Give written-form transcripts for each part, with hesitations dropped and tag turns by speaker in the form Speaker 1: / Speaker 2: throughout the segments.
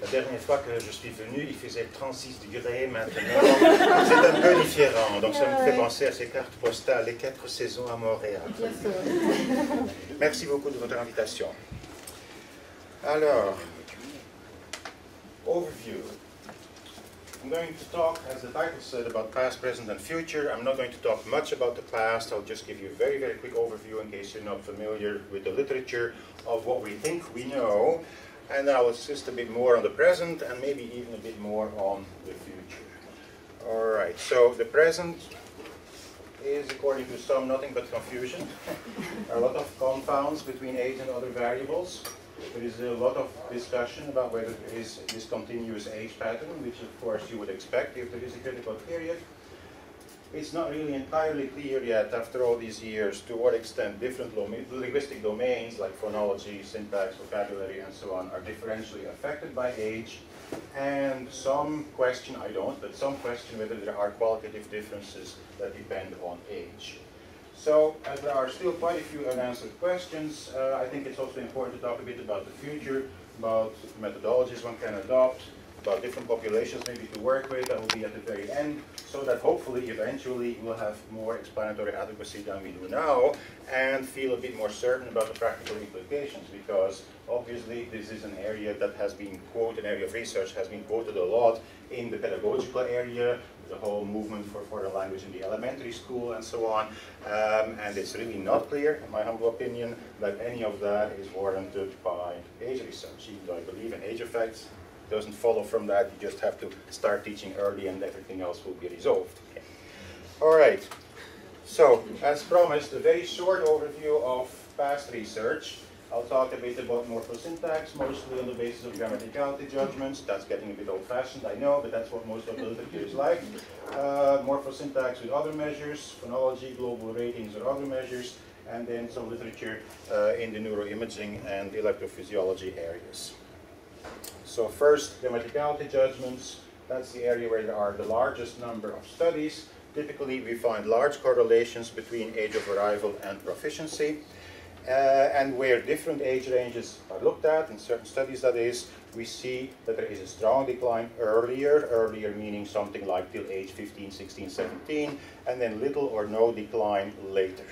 Speaker 1: La dernière fois que je suis venu, il faisait 36 degrés maintenant. C'est un peu différent. Donc ça me fait penser à ces cartes postales, les 4 saisons à Montréal. Merci beaucoup de votre invitation. Alors, overview. I'm going to talk, as the title said, about past, present, and future. I'm not going to talk much about the past. I'll just give you a very, very quick overview in case you're not familiar with the literature of what we think we know. And then I'll insist a bit more on the present and maybe even a bit more on the future. All right, so the present is, according to some, nothing but confusion. There are a lot of confounds between age and other variables. There is a lot of discussion about whether there is a discontinuous age pattern, which of course you would expect if there is a critical period. It's not really entirely clear yet, after all these years, to what extent different linguistic domains like phonology, syntax, vocabulary, and so on are differentially affected by age. And some question, I don't, but some question whether there are qualitative differences that depend on age. So, as there are still quite a few unanswered questions, I think it's also important to talk a bit about the future, about methodologies one can adopt, about different populations maybe to work with. That will be at the very end, so that hopefully eventually we'll have more explanatory adequacy than we do now and feel a bit more certain about the practical implications, because obviously this is an area that has been quoted, an area of research has been quoted a lot in the pedagogical area, the whole movement for foreign language in the elementary school and so on, and it's really not clear, in my humble opinion, that any of that is warranted by age research, even though I believe in age effects. Doesn't follow from that. You just have to start teaching early and everything else will be resolved. All right, so as promised, a very short overview of past research. I'll talk a bit about morphosyntax, mostly on the basis of grammaticality judgments. That's getting a bit old-fashioned, I know, but that's what most of the literature is like. Morphosyntax with other measures, phonology, global ratings or other measures, and then some literature in the neuroimaging and electrophysiology areas. So first, grammaticality judgments. That's the area where there are the largest number of studies. Typically, we find large correlations between age of arrival and proficiency. And where different age ranges are looked at, in certain studies that is, we see that there is a strong decline earlier meaning something like till age 15, 16, 17, and then little or no decline later.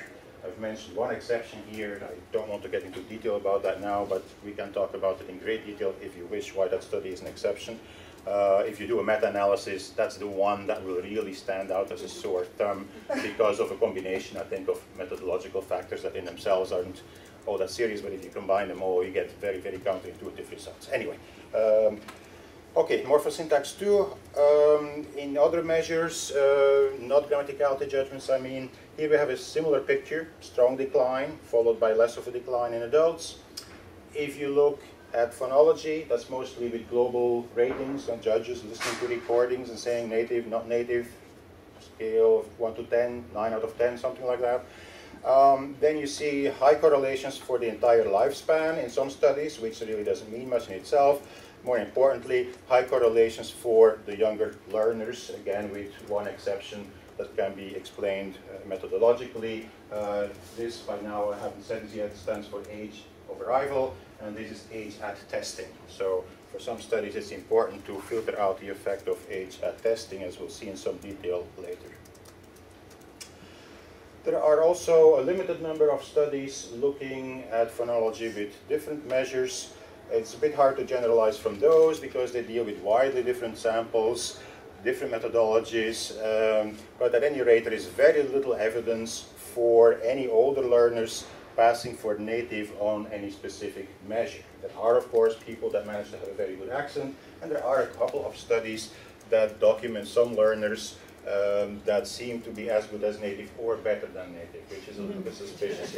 Speaker 1: I've mentioned one exception here. I don't want to get into detail about that now, but we can talk about it in great detail if you wish, why that study is an exception. If you do a meta-analysis, that's the one that will really stand out as a sore thumb because of a combination, I think, of methodological factors that in themselves aren't all that serious, but if you combine them all, you get very, very counterintuitive results. Anyway, okay, morphosyntax 2. In other measures, not grammaticality judgments, I mean, here we have a similar picture, strong decline, followed by less of a decline in adults. If you look at phonology, that's mostly with global ratings and judges listening to recordings and saying native, not native, scale of 1 to 10, 9 out of 10, something like that. Then you see high correlations for the entire lifespan in some studies, which really doesn't mean much in itself. More importantly, high correlations for the younger learners, again with one exception that can be explained methodologically. This, by now I haven't said this yet, stands for age of arrival, and this is age at testing. So for some studies it's important to filter out the effect of age at testing, as we'll see in some detail later. There are also a limited number of studies looking at phonology with different measures. It's a bit hard to generalize from those because they deal with widely different samples, different methodologies, but at any rate there is very little evidence for any older learners passing for native on any specific measure. There are of course people that manage to have a very good accent, and there are a couple of studies that document some learners that seem to be as good as native or better than native, which is a little bit suspicious.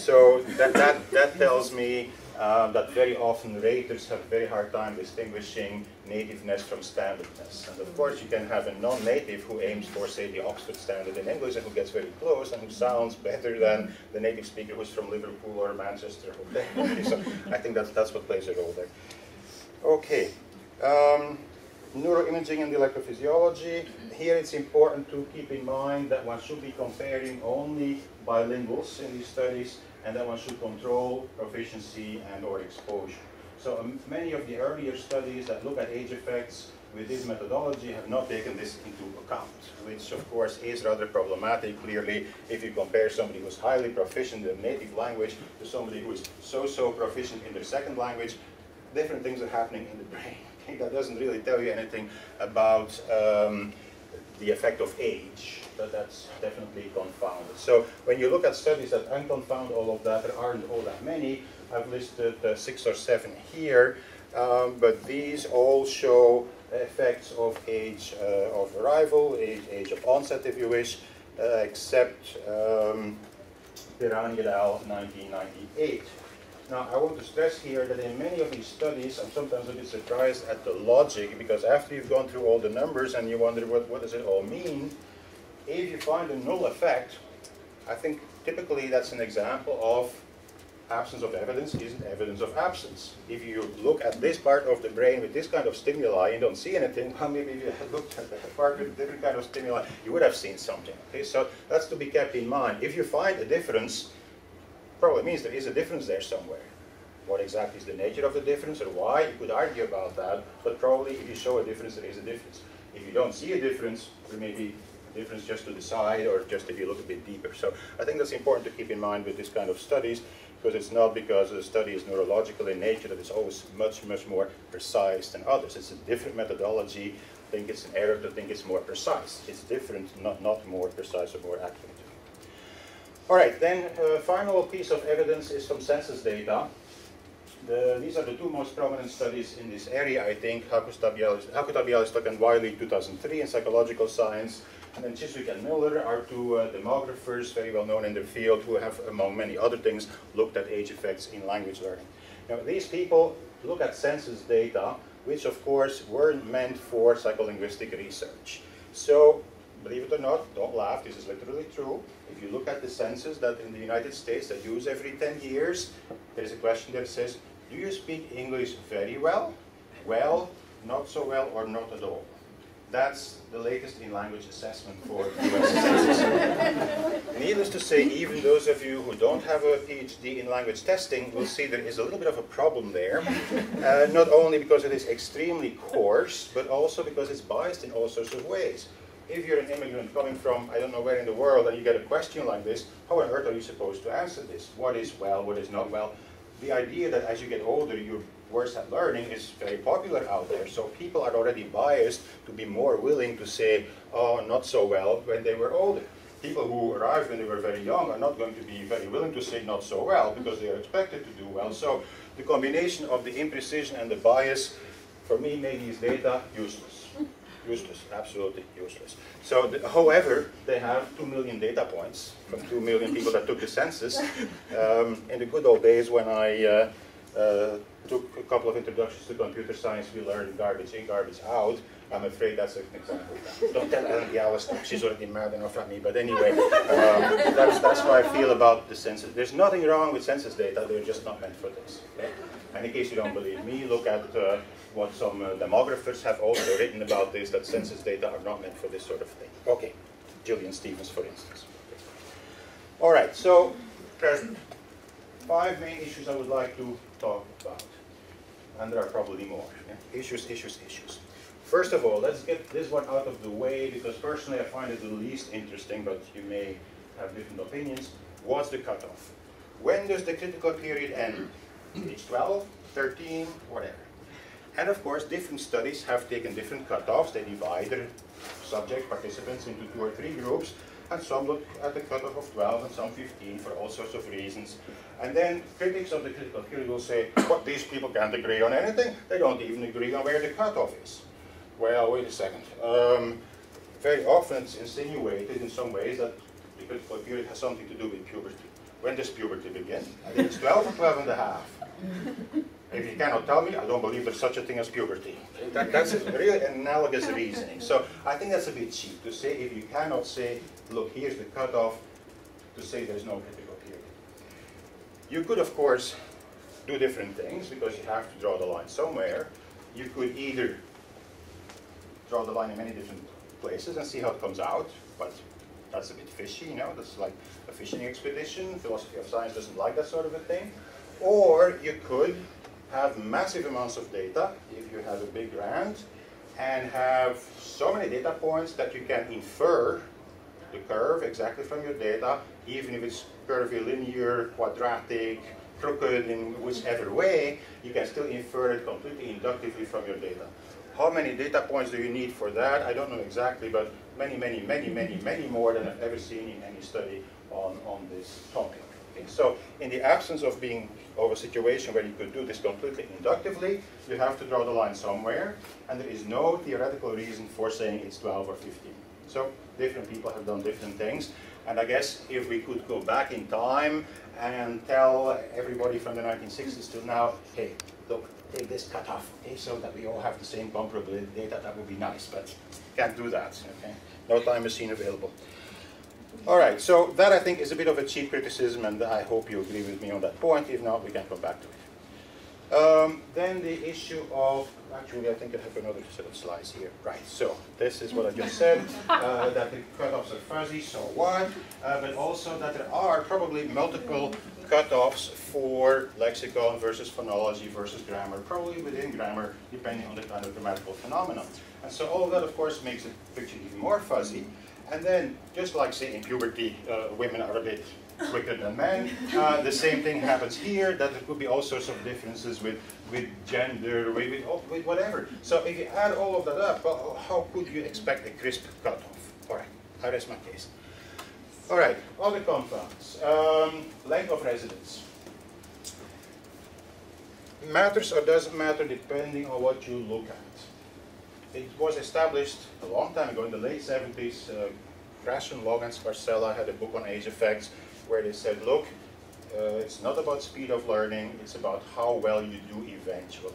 Speaker 1: So that tells me that very often raters have a very hard time distinguishing nativeness from standardness. And of course you can have a non-native who aims for, say, the Oxford standard in English and who gets very close and who sounds better than the native speaker who's from Liverpool or Manchester. So I think that's what plays a role there. Okay. Neuroimaging and electrophysiology. Here it's important to keep in mind that one should be comparing only bilinguals in these studies, and that one should control proficiency and or exposure. So many of the earlier studies that look at age effects with this methodology have not taken this into account, which of course is rather problematic. Clearly, if you compare somebody who's highly proficient in a native language to somebody who is so proficient in their second language, different things are happening in the brain. Okay? That doesn't really tell you anything about the effect of age, but that's definitely confounded. So when you look at studies that unconfound all of that, there aren't all that many. I've listed 6 or 7 here, but these all show effects of age of arrival, age of onset if you wish, except Pirani et al. 1998. Now I want to stress here that in many of these studies I'm sometimes a bit surprised at the logic, because after you've gone through all the numbers and you wonder what does it all mean, if you find a null effect, I think typically that's an example of absence of evidence isn't evidence of absence. If you look at this part of the brain with this kind of stimuli and don't see anything, well, maybe if you had looked at the part with different kind of stimuli, you would have seen something. Okay, so that's to be kept in mind. If you find a difference, probably means there is a difference there somewhere. What exactly is the nature of the difference or why? You could argue about that, but probably if you show a difference, there is a difference. If you don't see a difference, there may be a difference just to the side or just if you look a bit deeper. So I think that's important to keep in mind with this kind of studies, because it's not because the study is neurological in nature that it's always much more precise than others. It's a different methodology. I think it's an error to think it's more precise. It's different, not more precise or more accurate. All right, then final piece of evidence is from census data. These are the 2 most prominent studies in this area, I think. Hakuta-Bialystok and Wiley, 2003, in psychological science. And then Chiswick and Miller are 2 demographers, very well known in their field, who have, among many other things, looked at age effects in language learning. Now, these people look at census data, which of course weren't meant for psycholinguistic research. So, believe it or not, don't laugh, this is literally true. If you look at the census that in the United States they use every 10 years, there's a question that says, do you speak English very well, not so well, or not at all? That's the latest in language assessment for the US Census. Needless to say, even those of you who don't have a PhD in language testing will see there is a little bit of a problem there. Not only because it is extremely coarse, but also because it's biased in all sorts of ways. If you're an immigrant coming from I don't know where in the world and you get a question like this, how on earth are you supposed to answer this? What is well, what is not well? The idea that as you get older you're worse at learning is very popular out there, so people are already biased to be more willing to say, oh, not so well, when they were older. People who arrived when they were very young are not going to be very willing to say not so well, because they are expected to do well. So the combination of the imprecision and the bias, for me, made these data useless. Useless, absolutely useless. So, however, they have 2 million data points from 2 million people that took the census. In the good old days when I took a couple of introductions to computer science, we learned garbage in, garbage out. I'm afraid that's an example. Don't tell Ellen Bialystok, she's already mad enough at me. But anyway, that's how I feel about the census. There's nothing wrong with census data, they're just not meant for this. Okay? And in case you don't believe me, look at what some demographers have also written about this, that census data are not meant for this sort of thing. Okay, Gillian Stevens, for instance. All right, so present. 5 main issues I would like to talk about. And there are probably more. Yeah? Issues. First of all, let's get this one out of the way, because personally I find it the least interesting, but you may have different opinions. What's the cutoff? When does the critical period end? Age 12, 13, whatever. And of course, different studies have taken different cutoffs. They divide their subject participants into 2 or 3 groups, and some look at the cutoff of 12 and some 15 for all sorts of reasons. And then critics of the critical period will say, what, these people can't agree on anything? They don't even agree on where the cutoff is. Well, wait a second. Very often it's insinuated in some ways that the critical period has something to do with puberty. When does puberty begin? I think it's 12 or 12 and a half. If you cannot tell me, I don't believe there's such a thing as puberty. That's a really analogous reasoning. So I think that's a bit cheap to say, if you cannot say, look, here's the cutoff, to say there's no critical period. You could, of course, do different things, because you have to draw the line somewhere. You could either draw the line in many different places and see how it comes out, but that's a bit fishy, you know, that's like a fishing expedition. Philosophy of science doesn't like that sort of a thing. Or you could have massive amounts of data, if you have a big grant, and have so many data points that you can infer the curve exactly from your data, even if it's curvilinear, quadratic, crooked, in whichever way, you can still infer it completely inductively from your data. How many data points do you need for that? I don't know exactly, but many, many, many, many, many more than I've ever seen in any study on this topic. Okay, so in the absence of a situation where you could do this completely inductively, you have to draw the line somewhere, and there is no theoretical reason for saying it's 12 or 15. So different people have done different things, and I guess if we could go back in time and tell everybody from the 1960s till now, hey, look, take this cutoff, okay, so that we all have the same comparability data, that would be nice, but can't do that, okay? No time machine available. All right, so that I think is a bit of a cheap criticism, and I hope you agree with me on that point. If not, we can come back to it. Then the issue of, actually I think I have another set of slides here. Right, so this is what I just said, that the cutoffs are fuzzy, so what? But also that there are probably multiple cutoffs for lexicon versus phonology versus grammar, probably within grammar, depending on the kind of grammatical phenomenon. And so all of that, of course, makes the picture even more fuzzy. And then, just like, say, in puberty, women are a bit quicker than men, the same thing happens here, that there could be all sorts of differences with gender, with whatever. So if you add all of that up, well, how could you expect a crisp cutoff? All right, I rest my case. All right, other confounds. Length of residence. Matters or doesn't matter depending on what you look at. It was established a long time ago, in the late 70s. Gratian, Log, and Scarcella had a book on age effects where they said, look, it's not about speed of learning, it's about how well you do eventually.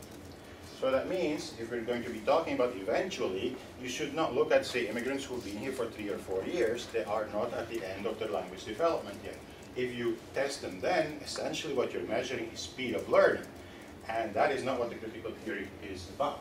Speaker 1: So that means, if we're going to be talking about eventually, you should not look at, say, immigrants who've been here for 3 or 4 years. They are not at the end of their language development yet. If you test them then, essentially what you're measuring is speed of learning. And that is not what the critical theory is about.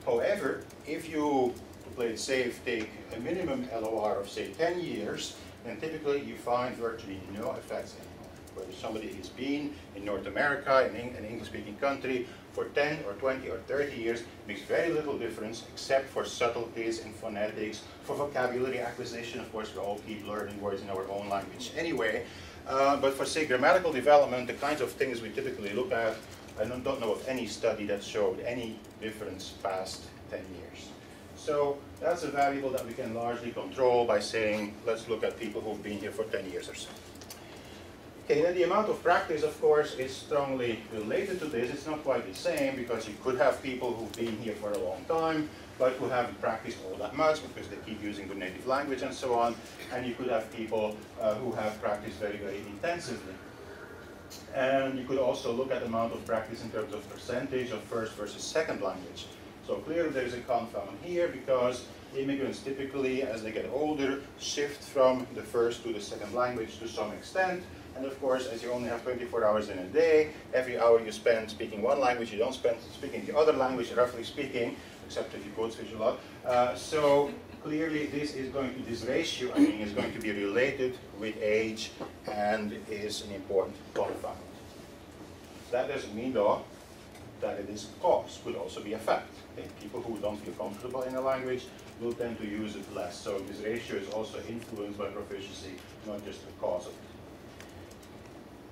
Speaker 1: However, if you, to play it safe, take a minimum LOR of, say, 10 years, then typically you find virtually no effects anymore. Whether somebody has been in North America, in an English-speaking country, for 10 or 20 or 30 years, makes very little difference, except for subtleties in phonetics, for vocabulary acquisition. Of course, we all keep learning words in our own language anyway. But for, say, grammatical development, the kinds of things we typically look at, I don't know of any study that showed any difference past 10 years. So that's a variable that we can largely control by saying, let's look at people who've been here for 10 years or so. Okay, then the amount of practice, of course, is strongly related to this. It's not quite the same, because you could have people who've been here for a long time, but who haven't practiced all that much because they keep using their native language and so on. And you could have people who have practiced very, very intensively. And you could also look at the amount of practice in terms of percentage of first versus second language. So clearly there's a confound here, because immigrants typically, as they get older, shift from the first to the second language to some extent. And of course, as you only have 24 hours in a day, every hour you spend speaking one language, you don't spend speaking the other language, roughly speaking, except if you code switch a lot. So clearly this is going to, this ratio, I mean, is going to be related with age and is an important confound. That doesn't mean, though, that it is a cause, could also be a fact. Okay? People who don't feel comfortable in a language will tend to use it less. So this ratio is also influenced by proficiency, not just the cause of it.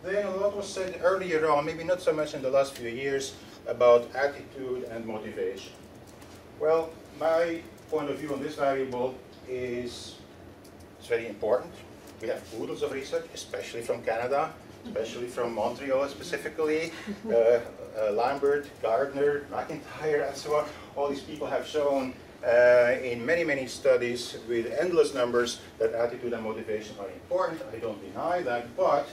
Speaker 1: Then a lot was said earlier on, maybe not so much in the last few years, about attitude and motivation. Well, my point of view on this variable is it's very important. We have oodles of research, especially from Canada, especially from Montreal specifically, Lambert, Gardner, McIntyre, and so on. All these people have shown in many, many studies with endless numbers that attitude and motivation are important. I don't deny that, but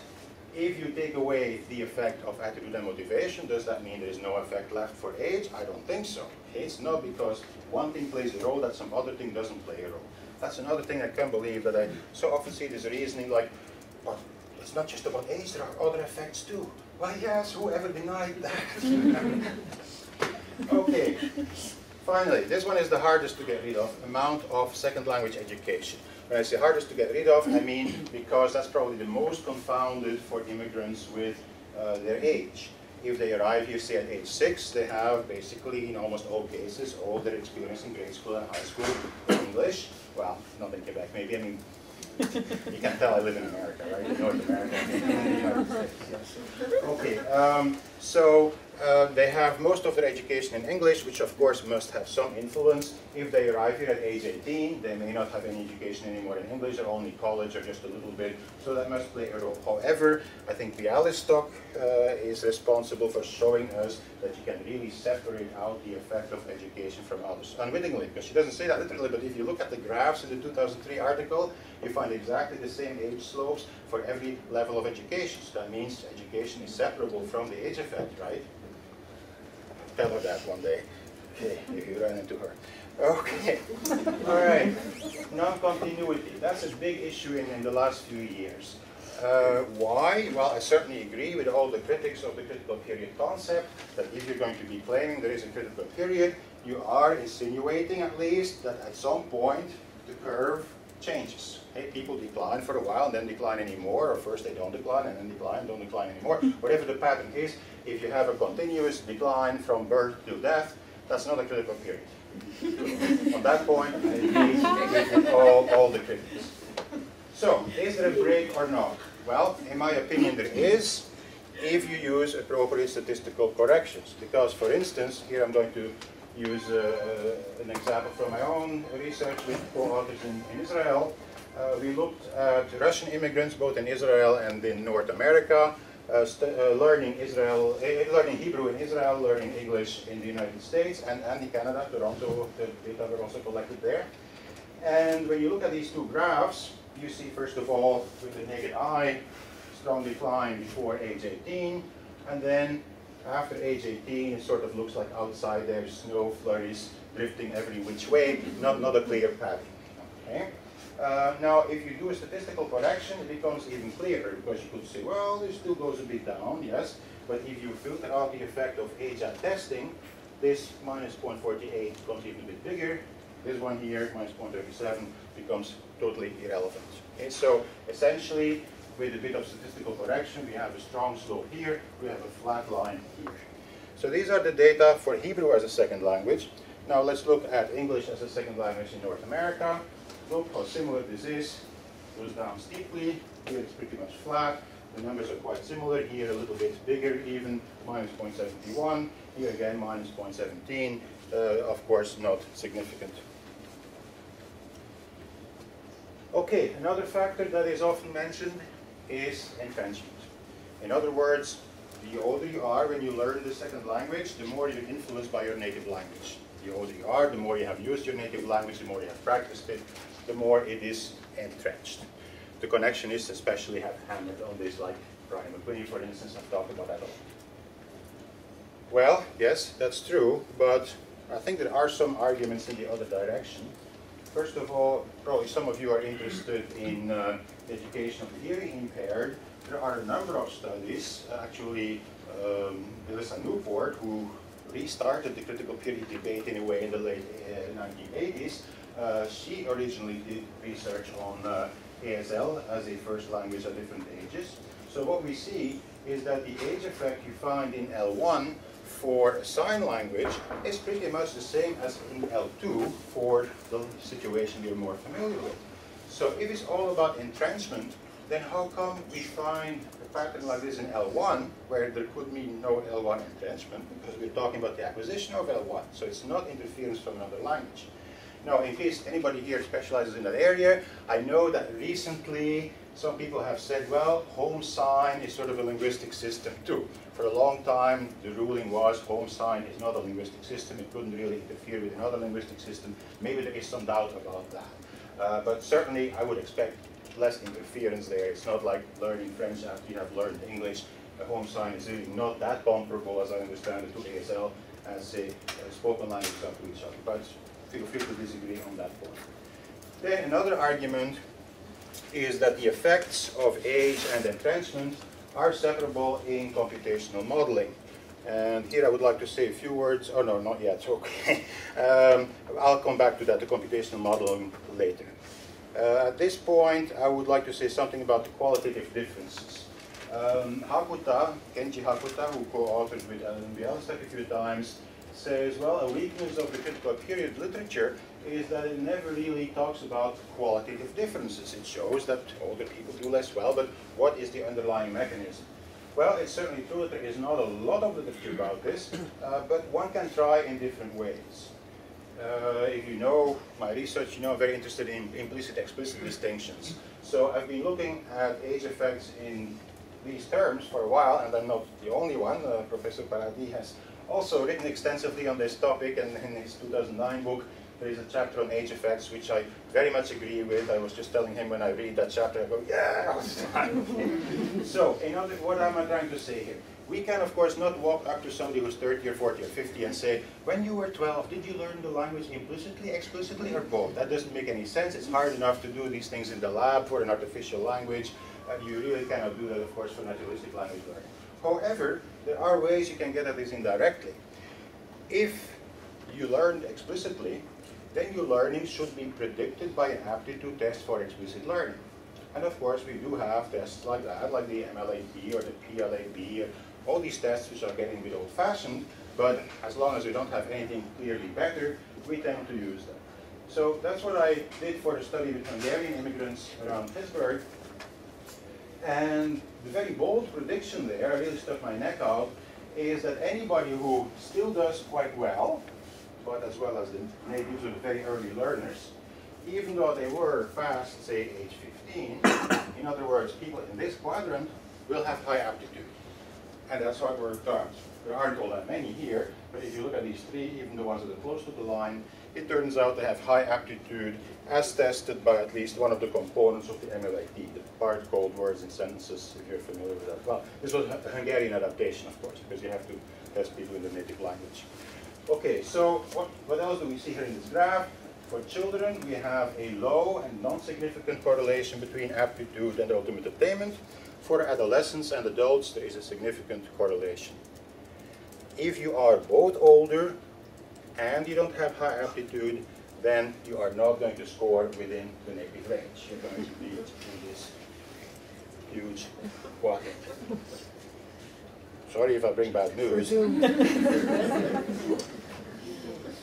Speaker 1: if you take away the effect of attitude and motivation, does that mean there is no effect left for age? I don't think so. It's not because one thing plays a role that some other thing doesn't play a role. That's another thing I can't believe, that I so often see this reasoning like, but it's not just about age, there are other effects too. Well, yes, whoever denied that? Okay, finally, this one is the hardest to get rid of, amount of second language education. When I say hardest to get rid of, I mean because that's probably the most confounded for immigrants with their age. if they arrive here, say at age 6, they have basically, in almost all cases, all their experience in grade school and high school in English. Well, not in Quebec, maybe. I mean, you can tell I live in America, right? In North America, in the United States. Yes. Okay, so they have most of their education in English, which of course must have some influence. If they arrive here at age 18, they may not have any education anymore in English, or only college, or just a little bit, so that must play a role. However, I think Bialystok is responsible for showing us that you can really separate out the effect of education from others. Unwittingly, because she doesn't say that literally, but if you look at the graphs in the 2003 article, you find exactly the same age slopes for every level of education. So that means education is separable from the age effect, right? Tell her that one day. Okay, if you run into her. Okay, all right. Non-continuity. That's a big issue in the last few years. Why? Well, I certainly agree with all the critics of the critical period concept that if you're going to be claiming there is a critical period, you are insinuating at least that at some point the curve changes. Hey, people decline for a while and then decline anymore, or first they don't decline and then decline, don't decline anymore. Whatever the pattern is, if you have a continuous decline from birth to death, that's not a critical period. On that point, I agree with all the critics. So, is there a break or not? Well, in my opinion, there is, if you use appropriate statistical corrections. Because, for instance, here I'm going to use an example from my own research with co-authors in Israel. We looked at Russian immigrants both in Israel and in North America, learning Hebrew in Israel, learning English in the United States, and in Canada, Toronto, the data were also collected there. And when you look at these two graphs, you see first of all, with the naked eye, strong decline before age 18, and then after age 18, it sort of looks like outside there's snow flurries drifting every which way, not a clear pattern. Okay? Now, if you do a statistical correction, it becomes even clearer, because you could say, well, it still goes a bit down, yes, but if you filter out the effect of age at testing, this minus 0.48 becomes even a bit bigger. This one here, minus 0.37, becomes totally irrelevant. Okay? So, essentially, with a bit of statistical correction, we have a strong slope here, we have a flat line here. So these are the data for Hebrew as a second language. Now let's look at English as a second language in North America. Look how similar this is. It goes down steeply. Here it's pretty much flat. The numbers are quite similar. Here a little bit bigger even, minus 0.71. Here again, minus 0.17. Of course, not significant. Okay, another factor that is often mentioned is entrenchment. In other words, the older you are when you learn the second language, the more you're influenced by your native language. The older you are, the more you have used your native language, the more you have practiced it, the more it is entrenched. The connectionists especially have hammered on this, like Brian McQueen, for instance, have talked about that a lot. Well, yes, that's true, but I think there are some arguments in the other direction. First of all, probably some of you are interested in education of the hearing impaired. There are a number of studies, actually Elissa Newport, who restarted the critical period debate in a way in the late 1980s. She originally did research on ASL as a first language at different ages. So what we see is that the age effect you find in L1 for sign language is pretty much the same as in L2 for the situation we're more familiar with. So if it's all about entrenchment, then how come we find a pattern like this in L1 where there could be no L1 entrenchment, because we're talking about the acquisition of L1, so it's not interference from another language. Now, in case anybody here specializes in that area, I know that recently some people have said, well, home sign is sort of a linguistic system too. For a long time, the ruling was home sign is not a linguistic system. It couldn't really interfere with another linguistic system. Maybe there is some doubt about that. But certainly, I would expect less interference there. It's not like learning French after you have learned English. A home sign is really not that comparable, as I understand it, to ASL as a spoken language are to each other. But feel free to disagree on that point. Then another argument is that the effects of age and entrenchment are separable in computational modeling. And here I would like to say a few words. Oh no, not yet. Okay. I'll come back to that, the computational modeling, later. At this point, I would like to say something about the qualitative differences. Kenji Hakuta, who co-authored with Alan Bialystok a few times, says, well, a weakness of the critical period literature is that it never really talks about qualitative differences. It shows that older people do less well, but what is the underlying mechanism? Well, it's certainly true that there is not a lot of literature about this, but one can try in different ways. If you know my research, you know I'm very interested in implicit-explicit distinctions. So I've been looking at age effects in these terms for a while, and I'm not the only one. Professor Paradis has also written extensively on this topic, and in his 2009 book, there is a chapter on age effects, which I very much agree with. I was just telling him when I read that chapter, I go, yeah, all the time. So, what am I trying to say here? We can, of course, not walk up to somebody who's 30 or 40 or 50 and say, when you were 12, did you learn the language implicitly, explicitly, or both? That doesn't make any sense. It's hard enough to do these things in the lab for an artificial language. You really cannot do that, of course, for naturalistic language learning. However, there are ways you can get at this indirectly. If you learned explicitly, then your learning should be predicted by an aptitude test for explicit learning. And of course, we do have tests like that, like the MLAB or the PLAB, all these tests which are getting a bit old-fashioned, but as long as we don't have anything clearly better, we tend to use them. So that's what I did for the study with Hungarian immigrants around Pittsburgh. And the very bold prediction there, I really stuck my neck out, is that anybody who still does quite well, but as well as the natives or the very early learners, even though they were fast, say, age 15, in other words, people in this quadrant will have high aptitude. And that's how it worked out. There aren't all that many here, but if you look at these three, even the ones that are close to the line, it turns out they have high aptitude as tested by at least one of the components of the MLAT, the part called words and sentences, if you're familiar with that. Well, this was a Hungarian adaptation, of course, because you have to test people in the native language. Okay, so what else do we see here in this graph? For children, we have a low and non-significant correlation between aptitude and ultimate attainment. For adolescents and adults, there is a significant correlation. If you are both older and you don't have high aptitude, then you are not going to score within the native range. You're going to be in this huge quadrant. Sorry if I bring bad news.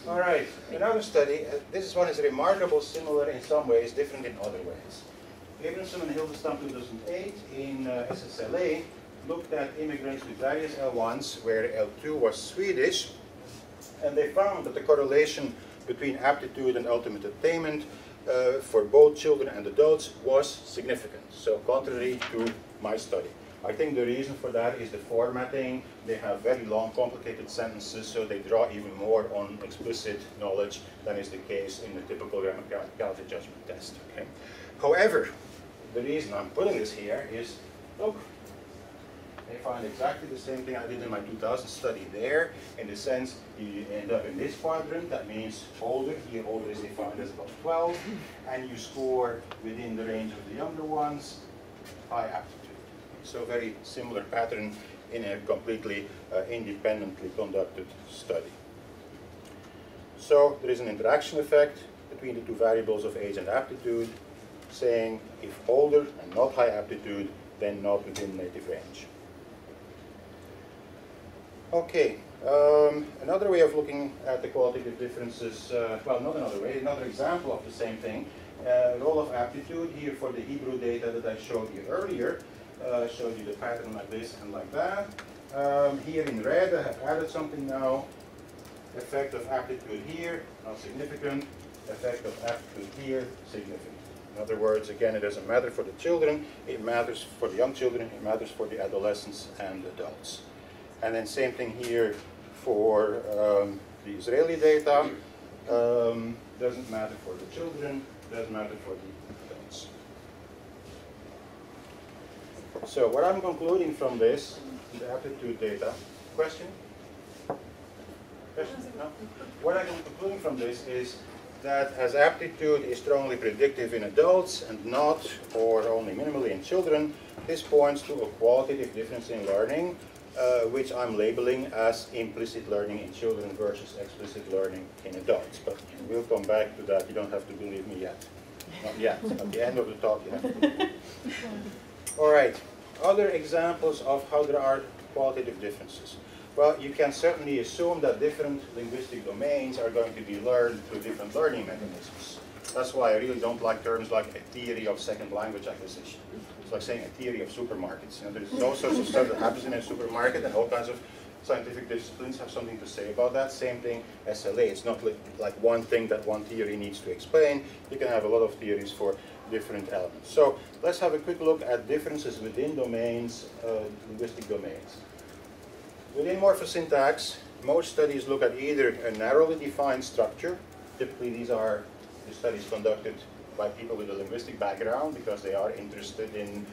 Speaker 1: All right, another study. This one is remarkable, similar in some ways, different in other ways. Abramson and Hildestam 2008 in SSLA looked at immigrants with various L1s where L2 was Swedish, and they found that the correlation between aptitude and ultimate attainment for both children and adults was significant, so contrary to my study. I think the reason for that is the formatting. They have very long, complicated sentences, so they draw even more on explicit knowledge than is the case in the typical grammaticality judgment test. Okay? However, the reason I'm putting this here is, look, they find exactly the same thing I did in my 2000 study there, in the sense you end up in this quadrant, that means older, here older is defined as about 12, and you score within the range of the younger ones, high aptitude. So very similar pattern in a completely independently conducted study. So there is an interaction effect between the two variables of age and aptitude, saying if older and not high aptitude, then not within native range. Okay, another way of looking at the qualitative differences, well, not another way, another example of the same thing, role of aptitude here for the Hebrew data that I showed you earlier. Showed you the pattern like this and like that. Here in red I have added something now. Effect of aptitude here, not significant. Effect of aptitude here, significant. In other words, again, it doesn't matter for the children, it matters for the young children, it matters for the adolescents and adults. And then same thing here for the Israeli data. Doesn't matter for the children, doesn't matter for the adults. So what I'm concluding from this, the aptitude data, question? Question? No? What I'm concluding from this is that as aptitude is strongly predictive in adults and not, or only minimally in children, this points to a qualitative difference in learning, which I'm labeling as implicit learning in children versus explicit learning in adults. But we'll come back to that. You don't have to believe me yet. Not yet. At the end of the talk, you have to believe me. All right. Other examples of how there are qualitative differences. Well, you can certainly assume that different linguistic domains are going to be learned through different learning mechanisms. That's why I really don't like terms like a theory of second language acquisition. It's like saying a theory of supermarkets. You know, there's all sorts of stuff that happens in a supermarket, and all kinds of scientific disciplines have something to say about that. Same thing, SLA. It's not like one thing that one theory needs to explain. You can have a lot of theories for different elements. So let's have a quick look at differences within domains, linguistic domains. Within morphosyntax, most studies look at either a narrowly defined structure. Typically these are the studies conducted by people with a linguistic background because they are interested in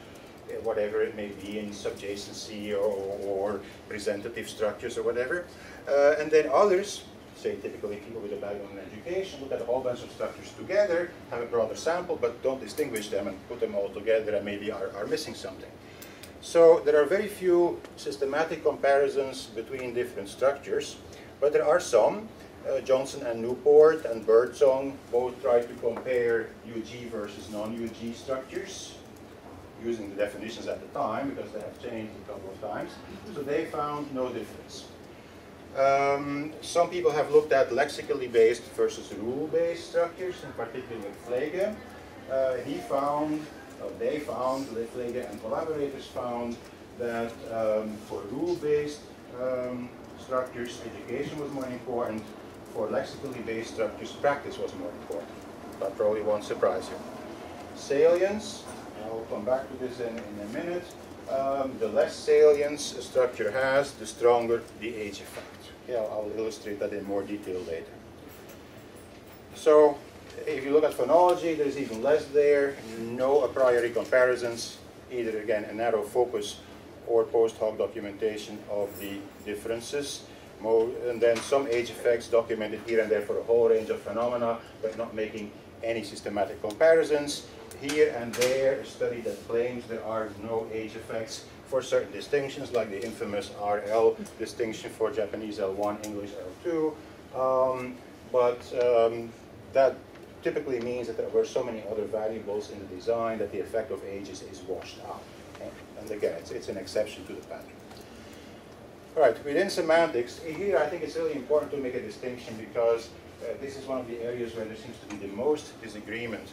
Speaker 1: whatever it may be, in subjacency or presentative structures or whatever. And then others, say typically people with a background in education, look at a whole bunch of structures together, have a broader sample, but don't distinguish them and put them all together and maybe are missing something. So there are very few systematic comparisons between different structures, but there are some. Johnson and Newport and Birdsong both tried to compare UG versus non-UG structures using the definitions at the time, because they have changed a couple of times. So they found no difference. Some people have looked at lexically based versus rule-based structures, in particular with Flege. They found, Flege and collaborators found that for rule-based structures, education was more important. For lexically based structures, practice was more important. That probably won't surprise you. Salience, I'll come back to this in a minute. The less salience a structure has, the stronger the age effect. Yeah, I'll illustrate that in more detail later. So, if you look at phonology, there's even less there. No a priori comparisons, either again a narrow focus or post hoc documentation of the differences. And then some age effects documented here and there for a whole range of phenomena, but not making any systematic comparisons. Here and there, a study that claims there are no age effects for certain distinctions, like the infamous RL distinction for Japanese L1, English L2. That typically means that there were so many other variables in the design that the effect of ages is washed out. Okay? And again, it's an exception to the pattern. All right, within semantics, here I think it's really important to make a distinction because this is one of the areas where there seems to be the most disagreement.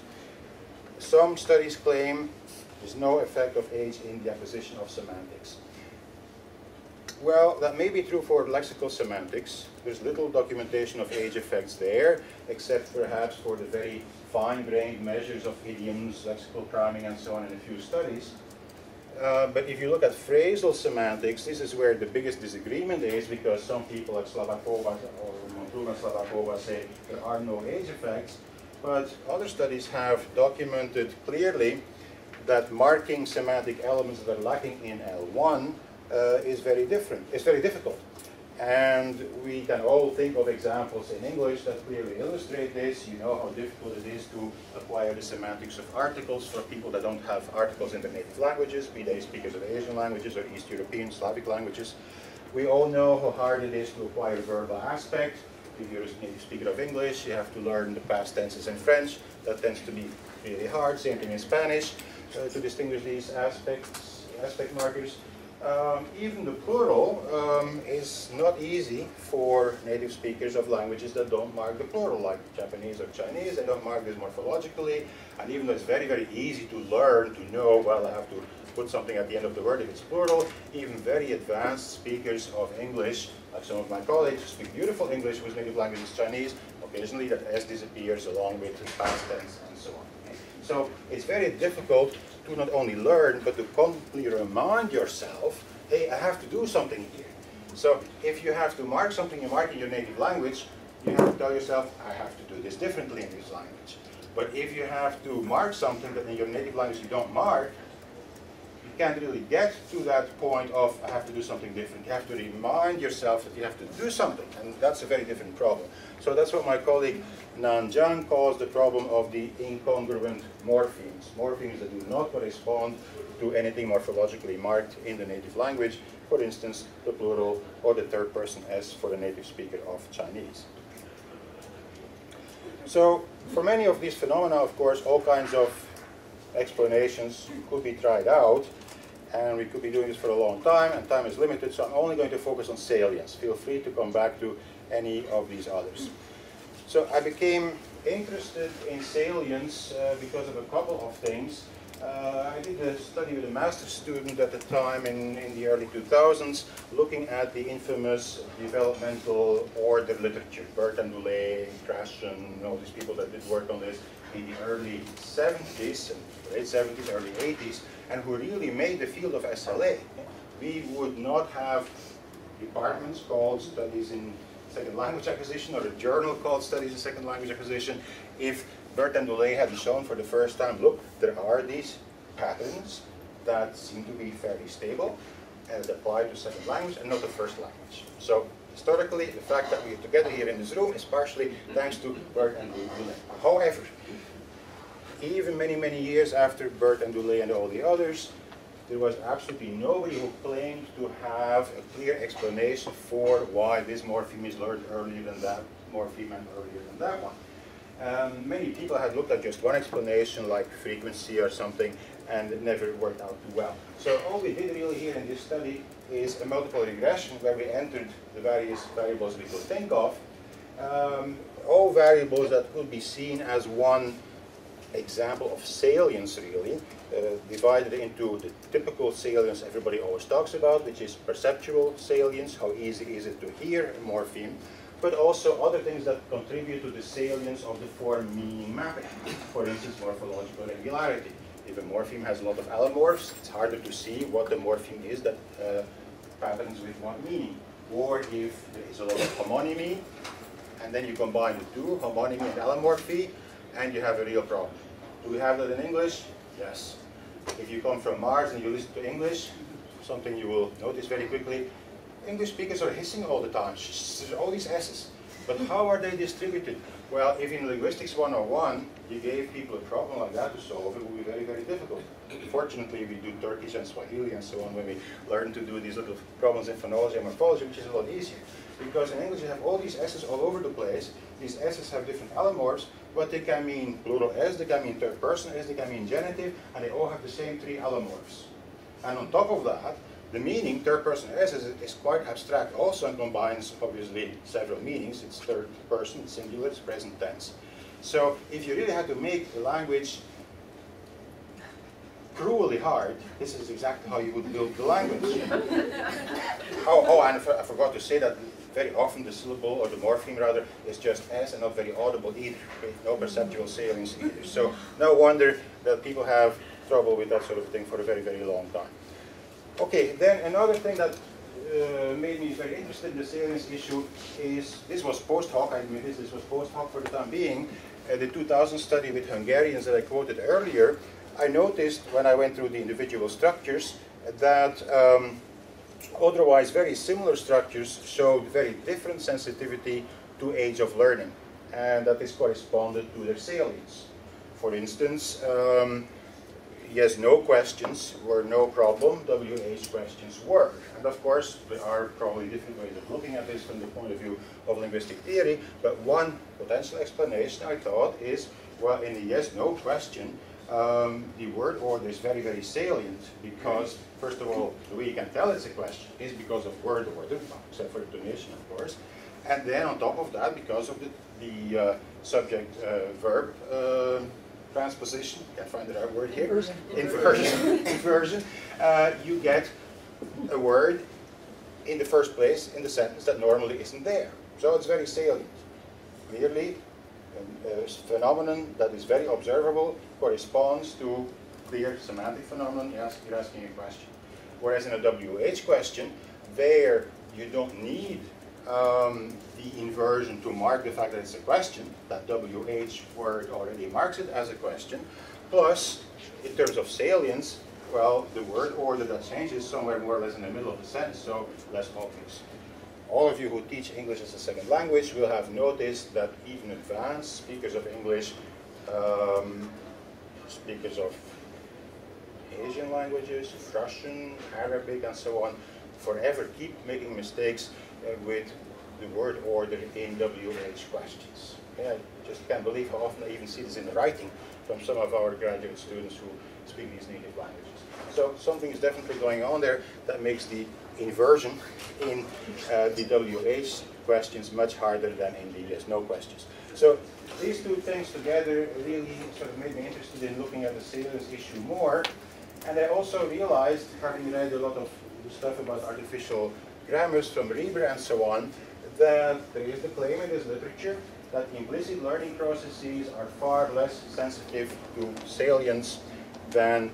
Speaker 1: Some studies claim there's no effect of age in the acquisition of semantics. Well, that may be true for lexical semantics. There's little documentation of age effects there, except perhaps for the very fine-grained measures of idioms, lexical priming, and so on in a few studies. But if you look at phrasal semantics, this is where the biggest disagreement is, because some people like Slavakova or Montul and Slavakova say there are no age effects, but other studies have documented clearly that marking semantic elements that are lacking in L1 is very different. It's very difficult. And we can all think of examples in English that clearly illustrate this. You know how difficult it is to acquire the semantics of articles for people that don't have articles in their native languages, be they speakers of Asian languages or East European, Slavic languages. We all know how hard it is to acquire verbal aspect. If you're a native speaker of English, you have to learn the past tenses in French. That tends to be really hard. Same thing in Spanish, to distinguish these aspect markers. Even the plural is not easy for native speakers of languages that don't mark the plural, like Japanese or Chinese. They don't mark this morphologically, and even though it's very, very easy to learn, to know, well, I have to put something at the end of the word if it's plural, even very advanced speakers of English, like some of my colleagues who speak beautiful English whose native language is Chinese, occasionally that S disappears along with the past tense and so on. So it's very difficult to not only learn, but to constantly remind yourself, hey, I have to do something here. So if you have to mark something you mark in your native language, you have to tell yourself, I have to do this differently in this language. But if you have to mark something that in your native language you don't mark, you can't really get to that point of, I have to do something different. You have to remind yourself that you have to do something, and that's a very different problem. So that's what my colleague Nan Zhang calls the problem of the incongruent morphemes. Morphemes that do not correspond to anything morphologically marked in the native language. For instance, the plural or the third person S for the native speaker of Chinese. So for many of these phenomena, of course, all kinds of explanations could be tried out. and we could be doing this for a long time, and time is limited, so I'm only going to focus on salience. Feel free to come back to any of these others. So I became interested in salience because of a couple of things. I did a study with a master's student at the time in the early 2000s, looking at the infamous developmental order literature. Bertrand Dulé, Krashen, all these people that did work on this in the early 70s, late 70s, early 80s, and who really made the field of SLA. We would not have departments called Studies in Second Language Acquisition or a journal called Studies in Second Language Acquisition if Bertrand Dulé had shown for the first time, look, there are these patterns that seem to be fairly stable and apply to second language and not the first language. So historically, the fact that we are together here in this room is partially thanks to Bertrand Dulé. However, even many, many years after Bertrand Dulé and all the others, there was absolutely nobody who claimed to have a clear explanation for why this morpheme is learned earlier than that morpheme and earlier than that one. Many people had looked at just one explanation, like frequency or something, and it never worked out too well. So all we did really here in this study is a multiple regression where we entered the various variables we could think of, all variables that could be seen as one example of salience, really, divided into the typical salience everybody always talks about, which is perceptual salience, how easy is it to hear a morpheme, but also other things that contribute to the salience of the form-meaning mapping. For instance, morphological regularity. If a morpheme has a lot of allomorphs, it's harder to see what the morpheme is that patterns with what meaning. Or if there is a lot of homonymy, and then you combine the two, homonymy and allomorphy, and you have a real problem. Do we have that in English? Yes. If you come from Mars and you listen to English, something you will notice very quickly, English speakers are hissing all the time. There's all these S's. But how are they distributed? Well, if in Linguistics 101 you gave people a problem like that to solve, it would be very, very difficult. Fortunately, we do Turkish and Swahili and so on when we learn to do these little problems in phonology and morphology, which is a lot easier. Because in English you have all these S's all over the place. These S's have different allomorphs, but they can mean plural S, they can mean third person S, they can mean genitive, and they all have the same three allomorphs. And on top of that, the meaning, third person S, is quite abstract also and combines, obviously, several meanings. It's third person, it's singular, it's present tense. So if you really had to make the language cruelly hard, this is exactly how you would build the language. Oh, and I forgot to say that very often the syllable, or the morpheme rather, is just S and not very audible either. Okay? No perceptual salience either. So no wonder that people have trouble with that sort of thing for a very, very long time. Okay, then another thing that made me very interested in the salience issue is, this was post hoc, I admit this was post hoc for the time being, the 2000 study with Hungarians that I quoted earlier. I noticed when I went through the individual structures that otherwise very similar structures showed very different sensitivity to age of learning, and that this corresponded to their salience. For instance, yes, no questions were no problem, WH questions were. And of course, there are probably different ways of looking at this from the point of view of linguistic theory, but one potential explanation, I thought, is, well, in the yes-no question, the word order is very, very salient because, first of all, the way you can tell it's a question is because of word order, except for intonation, of course. And then on top of that, because of the subject-verb transposition, can't find the right word here, inversion, you get a word in the first place in the sentence that normally isn't there. So it's very salient. Clearly, a phenomenon that is very observable corresponds to clear semantic phenomenon. Yes, you're asking a question. Whereas in a WH question, there you don't need the inversion to mark the fact that it's a question. That WH word already marks it as a question. Plus, in terms of salience, well, the word order that changes somewhere more or less in the middle of the sentence, so less obvious. All of you who teach English as a second language will have noticed that even advanced speakers of English, speakers of Asian languages, Russian, Arabic, and so on, forever keep making mistakes with the word order in WH questions. Okay, I just can't believe how often I even see this in the writing from some of our graduate students who speak these native languages. So something is definitely going on there that makes the inversion in the WH questions much harder than in the yes, no questions. So these two things together really sort of made me interested in looking at the salience issue more. And I also realized, having read a lot of stuff about artificial grammars from Reber and so on, that there is the claim in this literature that implicit learning processes are far less sensitive to salience than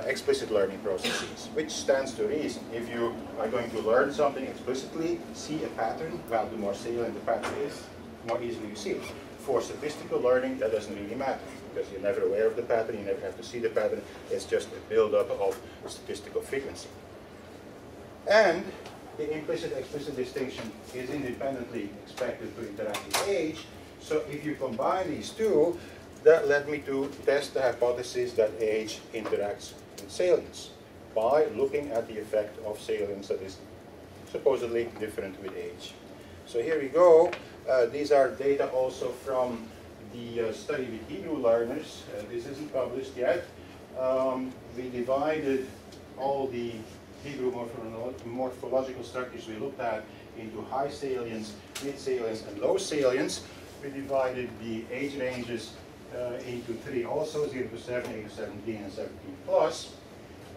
Speaker 1: explicit learning processes, which stands to reason. If you are going to learn something explicitly, see a pattern, well, the more salient the pattern is, the more easily you see it. For statistical learning, that doesn't really matter, because you're never aware of the pattern, you never have to see the pattern, it's just a build-up of statistical frequency. And the implicit-explicit distinction is independently expected to interact with age, so if you combine these two, that led me to test the hypothesis that age interacts with salience by looking at the effect of salience that is supposedly different with age. So here we go. These are data also from the study with Hebrew learners. This isn't published yet. We divided all the Hebrew morphological structures we looked at into high salience, mid salience, and low salience. We divided the age ranges into three also, 0 to 7, 8 to 17, and 17 plus.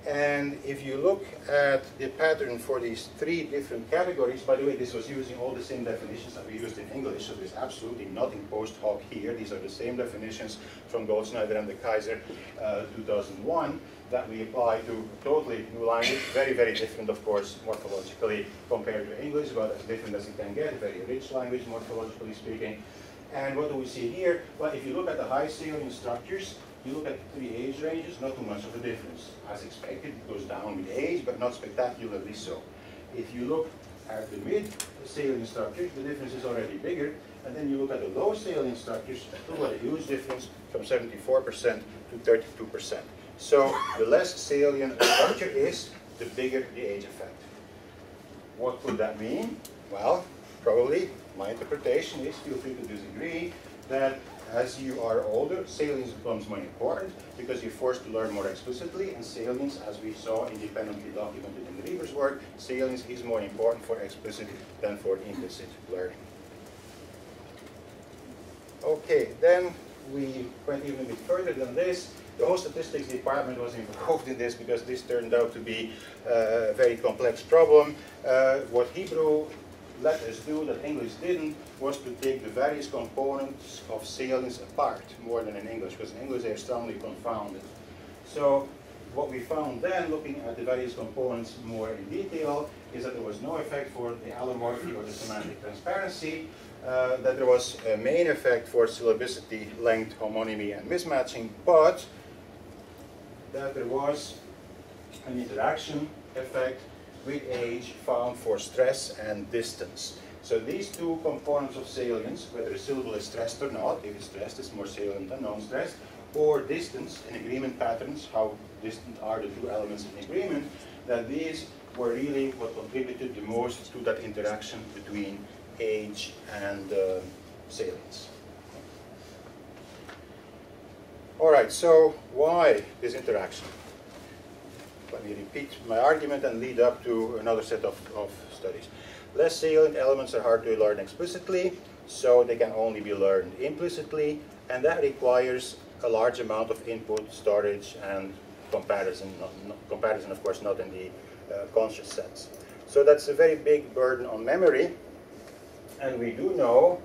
Speaker 1: And if you look at the pattern for these three different categories, by the way, this was using all the same definitions that we used in English, so there's absolutely nothing post hoc here. These are the same definitions from Goldschneider and DeKeyser 2001 that we apply to totally new language. Very, very different, of course, morphologically compared to English, but as different as it can get, a very rich language, morphologically speaking. And what do we see here? Well, if you look at the high salient structures, you look at the three age ranges, not too much of a difference. As expected, it goes down with age, but not spectacularly so. If you look at the mid salient structures, the difference is already bigger. And then you look at the low salient structures, look at a huge difference from 74% to 32%. So the less salient a structure is, the bigger the age effect. What could that mean? Well, probably my interpretation is, feel free to disagree, that as you are older, salience becomes more important because you're forced to learn more explicitly, and salience, as we saw independently documented in the Reber's work, salience is more important for explicit than for implicit learning. Okay, then we went even a bit further than this. The whole statistics department was involved in this because this turned out to be a very complex problem. What Hebrew let us do that English didn't was to take the various components of salience apart more than in English, because in English they are strongly confounded. So what we found then, looking at the various components more in detail, is that there was no effect for the allomorphy or the semantic transparency, that there was a main effect for syllabicity, length, homonymy, and mismatching, but that there was an interaction effect with age found for stress and distance. So these two components of salience, whether a syllable is stressed or not, if it's stressed it's more salient than non-stressed, or distance in agreement patterns, how distant are the two elements in agreement, that these were really what contributed the most to that interaction between age and salience. All right, so why this interaction? Let me repeat my argument and lead up to another set of studies. Less salient elements are hard to learn explicitly, so they can only be learned implicitly, and that requires a large amount of input, storage, and comparison. Comparison, of course, not in the conscious sense. So that's a very big burden on memory, and we do know,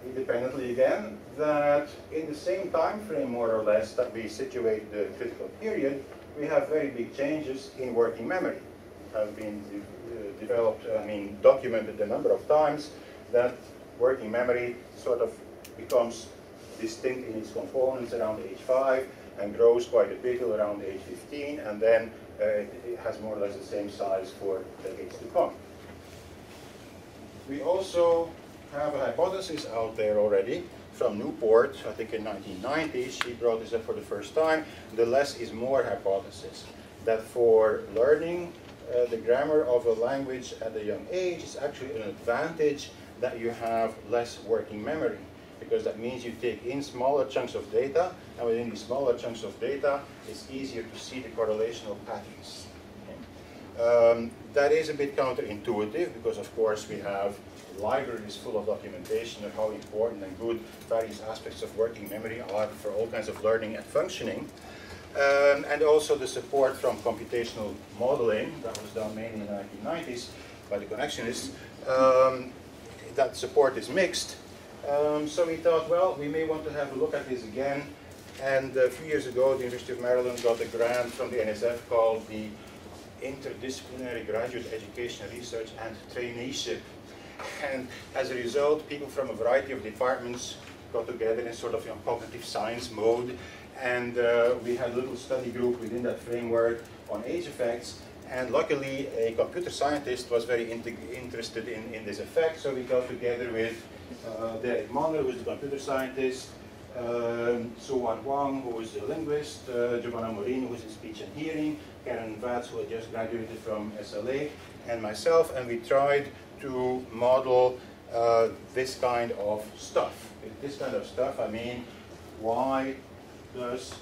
Speaker 1: independently again, that in the same time frame, more or less, that we situate the critical period, we have very big changes in working memory. Have been documented a number of times that working memory sort of becomes distinct in its components around age 5 and grows quite a bit around age 15, and then it has more or less the same size for decades to come. We also have a hypothesis out there already from Newport, I think in 1990, she brought this up for the first time, the less is more hypothesis, that for learning the grammar of a language at a young age, it's actually an advantage that you have less working memory. because that means you take in smaller chunks of data, and within these smaller chunks of data, it's easier to see the correlational patterns. That is a bit counterintuitive, because of course we have libraries full of documentation of how important and good various aspects of working memory are for all kinds of learning and functioning. And also the support from computational modeling that was done mainly in the 1990s by the connectionists. That support is mixed. So we thought, well, we may want to have a look at this again. And a few years ago, the University of Maryland got a grant from the NSF called the Interdisciplinary Graduate Education Research and Traineeship. And as a result, people from a variety of departments got together in sort of cognitive science mode. And we had a little study group within that framework on age effects. And luckily, a computer scientist was very interested in this effect. So we got together with Derek Monner, who is a computer scientist, So-Wan Huang, who is a linguist, Giovanna Morini, who is in speech and hearing, Karen Vatz, who had just graduated from SLA, and myself. And we tried to model this kind of stuff. With this kind of stuff, I mean, why does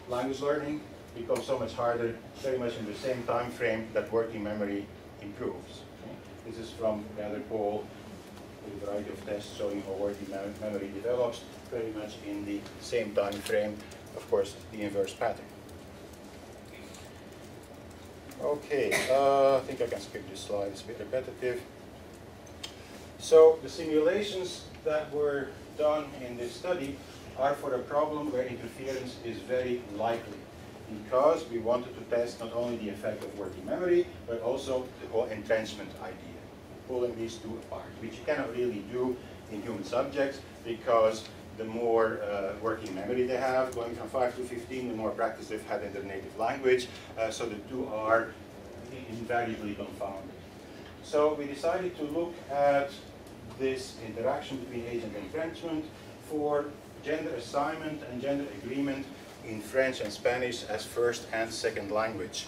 Speaker 1: language learning become so much harder, very much in the same time frame that working memory improves? Okay? This is from Gather Poll, with a variety of tests showing how working memory develops, very much in the same time frame, of course, the inverse pattern. Okay, I think I can skip this slide, it's a bit repetitive. So the simulations that were done in this study are for a problem where interference is very likely, because we wanted to test not only the effect of working memory, but also the whole entrenchment idea, pulling these two apart, which you cannot really do in human subjects, because the more working memory they have, going from 5 to 15, the more practice they've had in their native language, so the two are invariably confounded. So we decided to look at this interaction between age and entrenchment for gender assignment and gender agreement in French and Spanish as first and second language.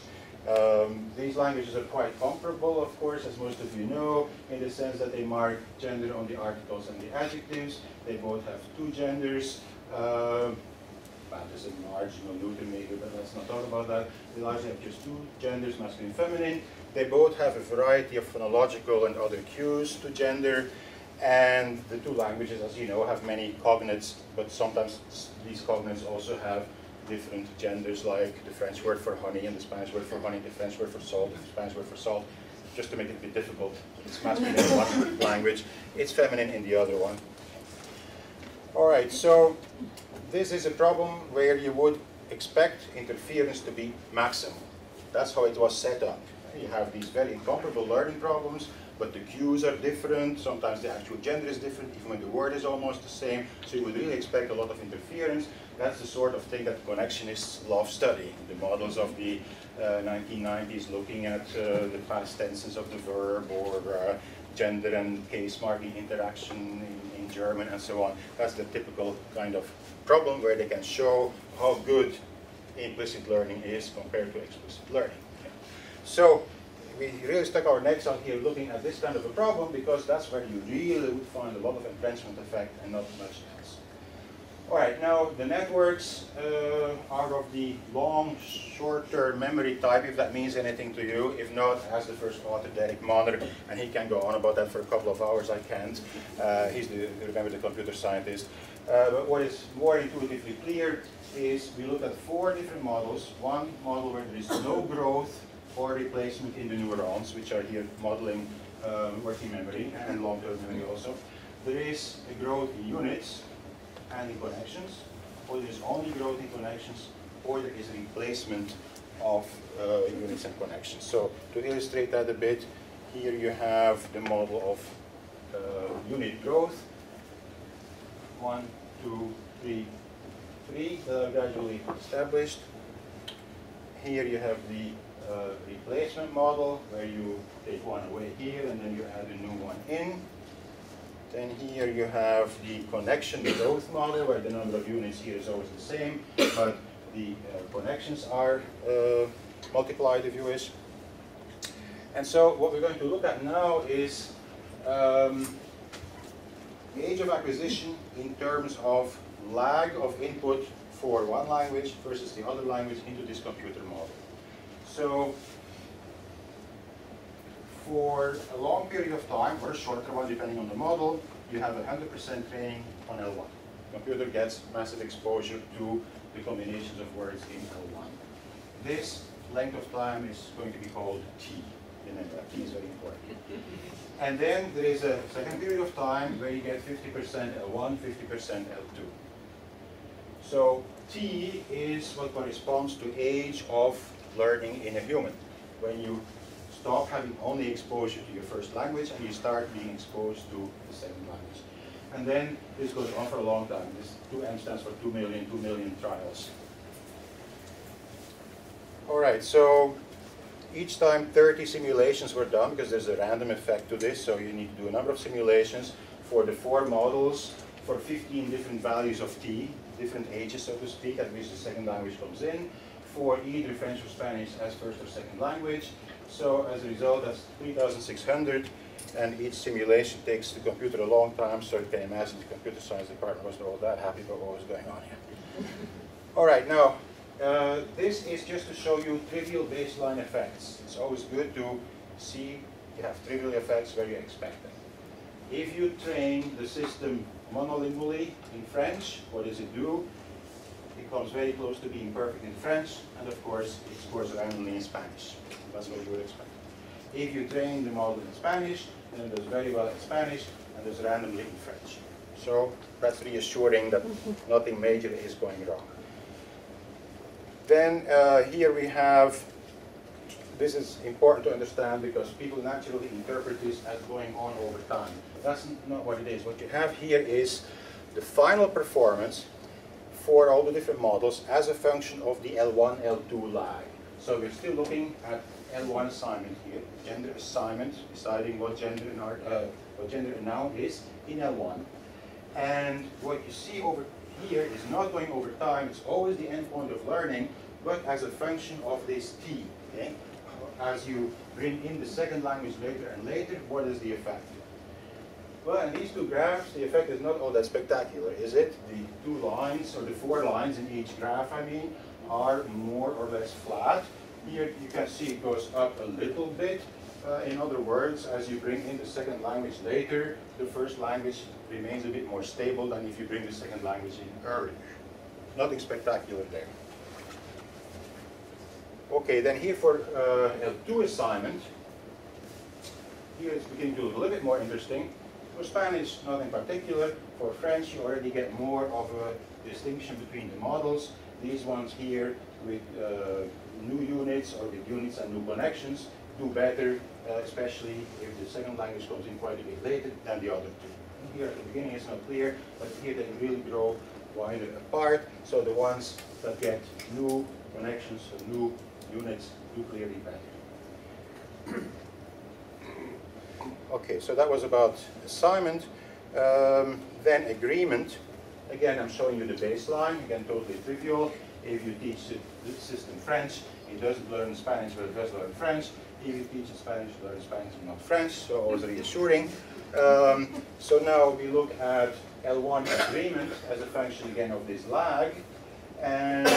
Speaker 1: These languages are quite comparable, of course, as most of you know, in the sense that they mark gender on the articles and the adjectives. They both have two genders. There's a marginal neuter maybe, but let's not talk about that. They largely have just two genders, masculine and feminine. They both have a variety of phonological and other cues to gender. And the two languages, as you know, have many cognates, but sometimes these cognates also have different genders, like the French word for honey and the Spanish word for honey, the French word for salt and the Spanish word for salt. Just to make it a bit difficult, it's masculine in one language, it's feminine in the other one. All right, so this is a problem where you would expect interference to be maximum. That's how it was set up. You have these very incomparable learning problems, but the cues are different, sometimes the actual gender is different, even when the word is almost the same, so you would really expect a lot of interference. That's the sort of thing that connectionists love studying. The models of the 1990s looking at the past tenses of the verb, or gender and case marking interaction in German and so on. That's the typical kind of problem where they can show how good implicit learning is compared to explicit learning. So we really stuck our necks out here looking at this kind of a problem, because that's where you really would find a lot of entrenchment effect and not much else. All right, now the networks are of the long, short-term memory type, if that means anything to you. If not, ask the first author, Derek Monner, and he can go on about that for a couple of hours. I can't. He's remember, the computer scientist. But what is more intuitively clear is we look at 4 different models. One model where there is no growth or replacement in the neurons, which are here modeling working memory and long-term memory also. There is a growth in units and in connections, or there is only growth in connections, or there is a replacement of units and connections. So to illustrate that a bit, here you have the model of unit growth. 1, 2, 3, 3 gradually established. Here you have the replacement model, where you take one away here and then you add a new one in. Then here you have the connection growth model, where the number of units here is always the same, but the connections are multiplied, if you wish. And so what we're going to look at now is age of acquisition in terms of lag of input for one language versus the other language into this computer model. So for a long period of time, or a shorter one depending on the model, you have 100% training on L1. The computer gets massive exposure to the combinations of words in L1. This length of time is going to be called T. Remember, T is very important. And then there is a second period of time where you get 50% L1, 50% L2. So T is what corresponds to age of learning in a human. When you stop having only exposure to your first language and you start being exposed to the second language. And then this goes on for a long time. This 2M stands for 2 million trials. All right, so each time 30 simulations were done, because there's a random effect to this, so you need to do a number of simulations for the 4 models for 15 different values of T, different ages, so to speak, at which the second language comes in, for either French or Spanish as first or second language. So as a result, that's 3,600, and each simulation takes the computer a long time, so you can imagine the computer science department wasn't all that happy about what was going on here. All right, now, this is just to show you trivial baseline effects. It's always good to see you have trivial effects where you expect them. If you train the system monolingually in French, what does it do? It comes very close to being perfect in French, and of course it scores randomly in Spanish. That's what you would expect. If you train the model in Spanish, then it does very well in Spanish, and does randomly in French. So that's reassuring that nothing major is going wrong. Then here we have, this is important to understand because people naturally interpret this as going on over time. That's not what it is. What you have here is the final performance for all the different models as a function of the L1, L2 lag. So we're still looking at L1 assignment here, gender assignment, deciding what gender a noun is in L1. And what you see over here is not going over time, it's always the endpoint of learning, but as a function of this T. Okay? As you bring in the second language later and later, what is the effect? Well, in these 2 graphs, the effect is not all that spectacular, is it? The 2 lines, or the 4 lines in each graph, I mean, are more or less flat. Here you can see it goes up a little bit. In other words, as you bring in the second language later, the first language remains a bit more stable than if you bring the second language in earlier. Nothing spectacular there. Okay, then here for L2 assignment, here it's beginning to look a little bit more interesting. For Spanish, nothing particular. For French, you already get more of a distinction between the models. These ones here with new units or with units and new connections do better, especially if the second language comes in quite a bit later than the other 2. Here at the beginning it's not clear, but here they really grow wider apart. So the ones that get new connections or new units do clearly better. Okay, so that was about assignment. Then agreement. Again, I'm showing you the baseline. Again, totally trivial. If you teach the system French, it doesn't learn Spanish, but it does learn French. If you teach it Spanish, it learns Spanish and not French, so always reassuring. So now we look at L1 agreement as a function again of this lag. And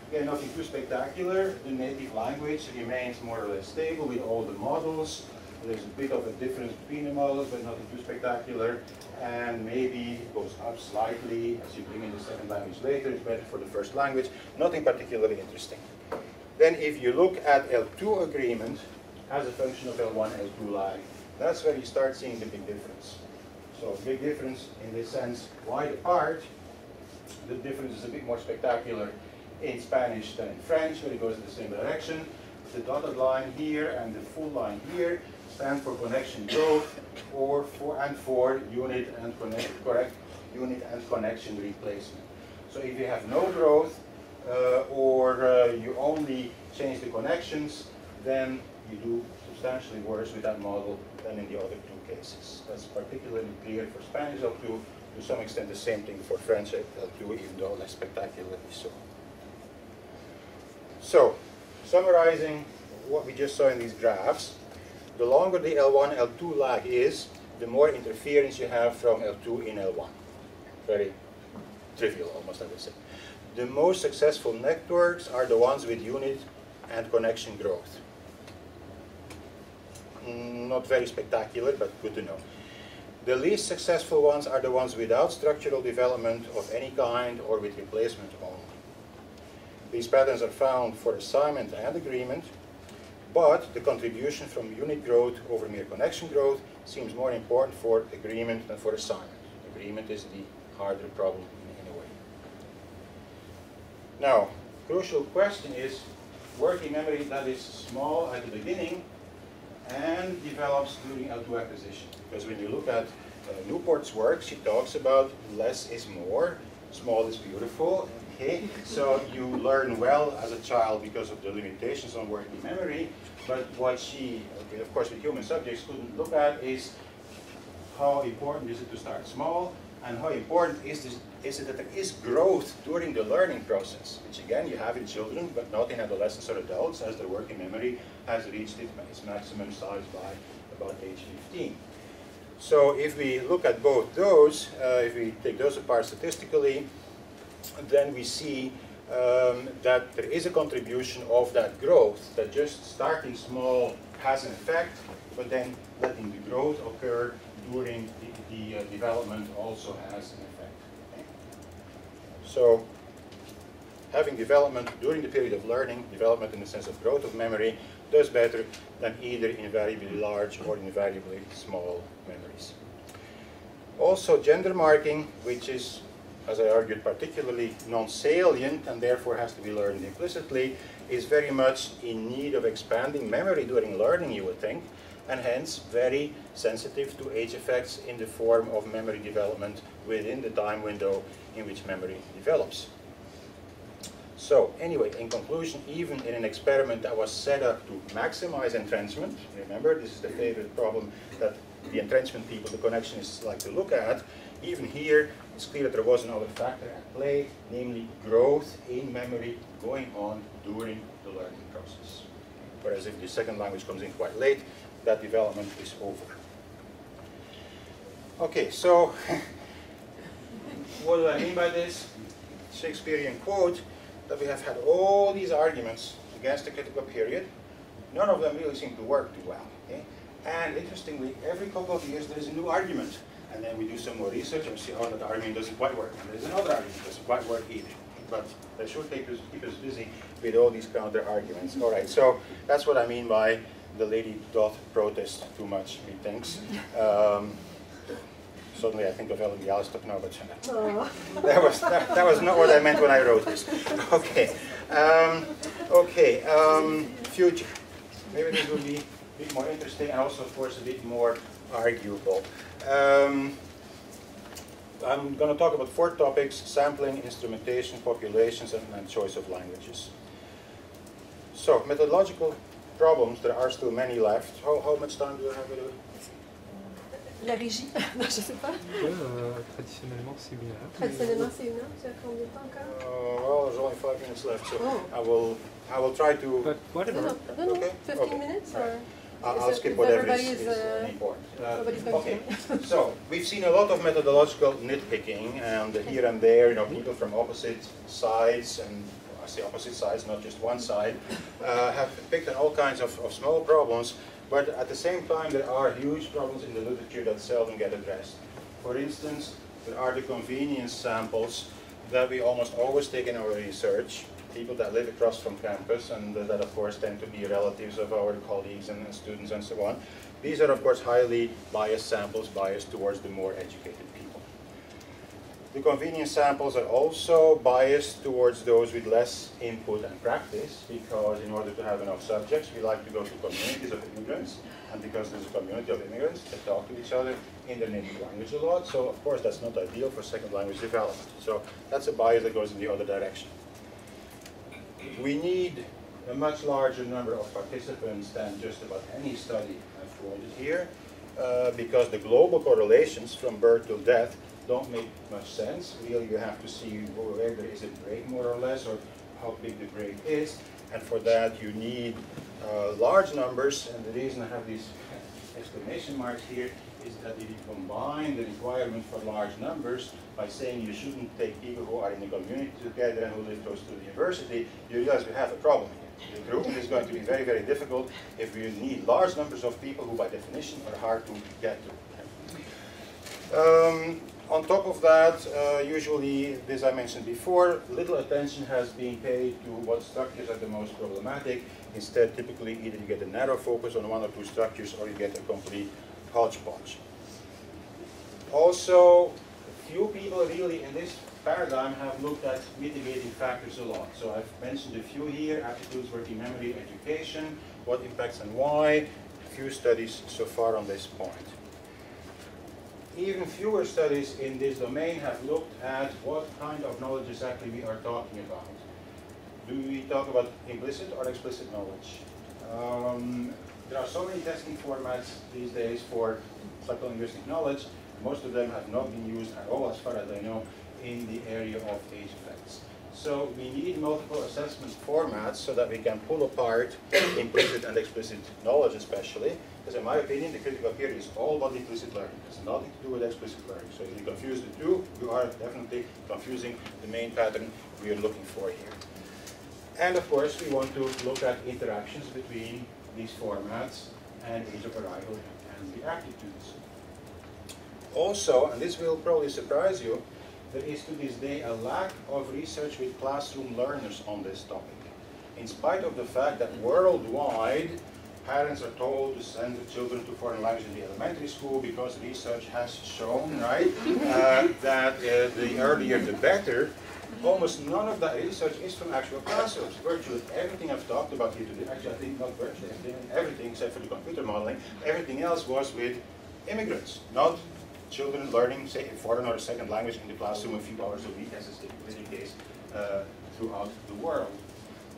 Speaker 1: again, nothing too spectacular. The native language remains more or less stable with all the models. There's a bit of a difference between the models, but nothing too spectacular. And maybe it goes up slightly as you bring in the second language later. It's better for the first language. Nothing particularly interesting. Then if you look at L2 agreement as a function of L1, L2 lag, that's where you start seeing the big difference. So big difference in this sense, wide apart. The difference is a bit more spectacular in Spanish than in French, where it goes in the same direction. The dotted line here and the full line here stand for connection growth or for unit and unit and connection replacement. So if you have no growth or you only change the connections, then you do substantially worse with that model than in the other 2 cases. That's particularly clear for Spanish L2, to some extent the same thing for French L2, even though less spectacularly so. So, summarizing what we just saw in these graphs, the longer the L1, L2 lag is, the more interference you have from L2 in L1. Very trivial, almost, I would say. The most successful networks are the ones with unit and connection growth. Not very spectacular, but good to know. The least successful ones are the ones without structural development of any kind or with replacement only. These patterns are found for assignment and agreement, but the contribution from unit growth over mere connection growth seems more important for agreement than for assignment. Agreement is the harder problem in a way. Now, crucial question is working memory that is small at the beginning and develops during L2 acquisition. Because when you look at Newport's work, she talks about less is more, small is beautiful. Okay, so you learn well as a child because of the limitations on working memory, but what she, okay, of course with human subjects, couldn't look at is how important is it to start small, and how important is it that there is growth during the learning process, which again you have in children, but not in adolescents or adults, as their working memory has reached its maximum size by about age 15. So if we look at both those, if we take those apart statistically, then we see that there is a contribution of that growth, that just starting small has an effect, but then letting the growth occur during the development also has an effect. Okay? So having development during the period of learning, development in the sense of growth of memory, does better than either invariably large or invariably small memories. Also gender marking, which is, as I argued, particularly non-salient and therefore has to be learned implicitly, is very much in need of expanding memory during learning, you would think, and hence very sensitive to age effects in the form of memory development within the time window in which memory develops. So anyway, in conclusion, even in an experiment that was set up to maximize entrenchment, remember this is the favorite problem that the entrenchment people, the connectionists, like to look at, even here it's clear that there was another factor at play, namely growth in memory going on during the learning process. Whereas if the second language comes in quite late, that development is over. Okay, so what do I mean by this? Shakespearean quote, that we have had all these arguments against the critical period. None of them really seem to work too well. Okay? And interestingly, every couple of years there is a new argument. And then we do some more research and we see, oh, that argument doesn't quite work. And there's another argument that doesn't quite work either. But they should keep us busy with all these counter arguments. All right, so that's what I mean by the lady doth protest too much, methinks. Suddenly I think of Ellen Bialystok now, but that was not what I meant when I wrote this. Okay, future. Maybe this will be a bit more interesting and also, of course, a bit more arguable. I'm going to talk about 4 topics: sampling, instrumentation, populations, and choice of languages. So, methodological problems, there are still many left. How much time do I have?
Speaker 2: La régie? Non, je sais pas.
Speaker 3: Traditionnellement, c'est 1 heure.
Speaker 2: Traditionnellement, c'est 1 heure. Tu as combien de temps encore?
Speaker 1: Well, there's only 5 minutes left, so I will try to.
Speaker 3: But whatever.
Speaker 2: No,
Speaker 1: Okay.
Speaker 2: 15 minutes, or?
Speaker 1: I'll skip whatever is important. Okay, so we've seen a lot of methodological nitpicking, and here and there, people from opposite sides, and I say opposite sides, not just one side, have picked on all kinds of small problems. But at the same time, there are huge problems in the literature that seldom get addressed. For instance, there are the convenience samples that we almost always take in our research. People that live across from campus, and that of course tend to be relatives of our colleagues and students and so on. These are of course highly biased samples, biased towards the more educated people. The convenience samples are also biased towards those with less input and practice, because in order to have enough subjects, we like to go to communities of immigrants, and because there's a community of immigrants, they talk to each other in their native language a lot, so of course that's not ideal for second language development. So that's a bias that goes in the other direction. We need a much larger number of participants than just about any study I've quoted here, because the global correlations from birth till death don't make much sense. Really, you have to see where there is a break, more or less, or how big the break is. And for that, you need large numbers. And the reason I have these exclamation marks here is that if you combine the requirement for large numbers by saying you shouldn't take people who are in a community together and who live close to the university, you realize we have a problem here. The group is going to be very, very difficult if we need large numbers of people who by definition are hard to get to. On top of that, usually, as I mentioned before, little attention has been paid to what structures are the most problematic. Instead, typically, either you get a narrow focus on one or two structures, or you get a complete hodgepodge. Also, few people really in this paradigm have looked at mitigating factors a lot. So I've mentioned a few here: aptitudes, working memory, education, what impacts and why. Few studies so far on this point. Even fewer studies in this domain have looked at what kind of knowledge exactly we are talking about. Do we talk about implicit or explicit knowledge? There are so many testing formats these days for psycholinguistic knowledge. Most of them have not been used at all, as far as I know, in the area of age effects. So we need multiple assessment formats so that we can pull apart implicit and explicit knowledge especially. Because in my opinion, the critical theory is all about implicit learning. It has nothing to do with explicit learning. So if you confuse the two, you are definitely confusing the main pattern we are looking for here. And of course, we want to look at interactions between these formats and age of arrival and the aptitudes. Also, and this will probably surprise you, there is to this day a lack of research with classroom learners on this topic. In spite of the fact that worldwide, parents are told to send the children to foreign language in the elementary school because research has shown, right, that the earlier the better. Almost none of that research is from actual classrooms. Virtually everything I've talked about here today, actually I think not virtually everything except for the computer modeling, everything else was with immigrants, not children learning, say, a foreign or a second language in the classroom a few hours a week, as is typically the case throughout the world.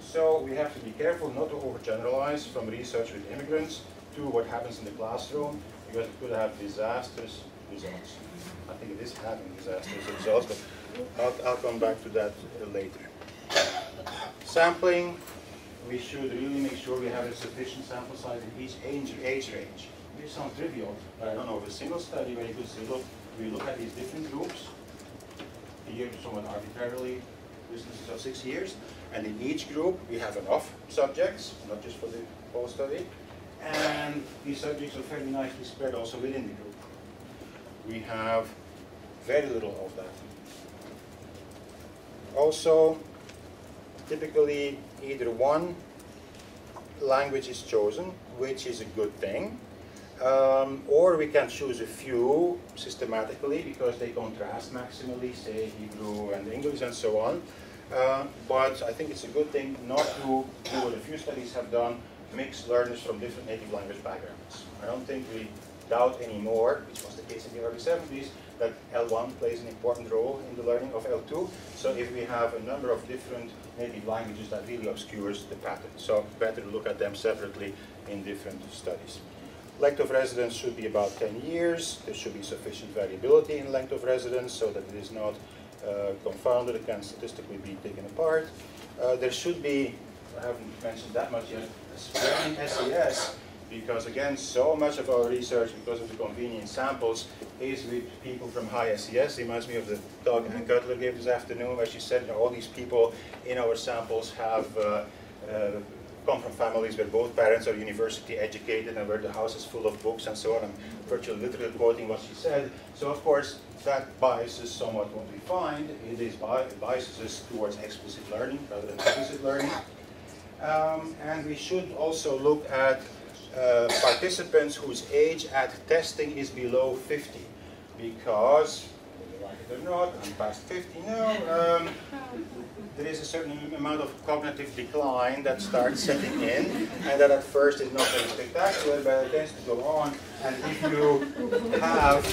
Speaker 1: So we have to be careful not to overgeneralize from research with immigrants to what happens in the classroom, because it could have disastrous results. I think it is having disastrous results, but I'll come back to that later. Sampling, we should really make sure we have a sufficient sample size in each age range. This sounds trivial, but I don't know of a single study where you could say, look, we look at these different groups, here somewhat arbitrarily, distances of 6 years, and in each group we have enough subjects, not just for the whole study, and these subjects are fairly nicely spread also within the group. We have very little of that. Also, typically either one language is chosen, which is a good thing, or we can choose a few systematically because they contrast maximally, say Hebrew and English and so on. But I think it's a good thing not to do what a few studies have done, mix learners from different native language backgrounds. I don't think we doubt anymore, which was the case in the early 70s, that L1 plays an important role in the learning of L2. So if we have a number of different native languages, that really obscures the pattern. So better to look at them separately in different studies. Length of residence should be about 10 years. There should be sufficient variability in length of residence so that it is not confounded, it can statistically be taken apart. There should be, I haven't mentioned that much yet, a spreading SES, because again, so much of our research, because of the convenient samples, is with people from high SES. It reminds me of the talk Ann Cutler gave this afternoon, where she said, you know, all these people in our samples have come from families where both parents are university educated and where the house is full of books and so on. I'm virtually literally quoting what she said. So of course, that biases somewhat what we find. It is biases us towards explicit learning rather than implicit learning. And we should also look at participants whose age at testing is below 50, because, whether you like it or not, I'm past 50 now, there is a certain amount of cognitive decline that starts setting in, and that at first is not very spectacular, but it tends to go on. And if you have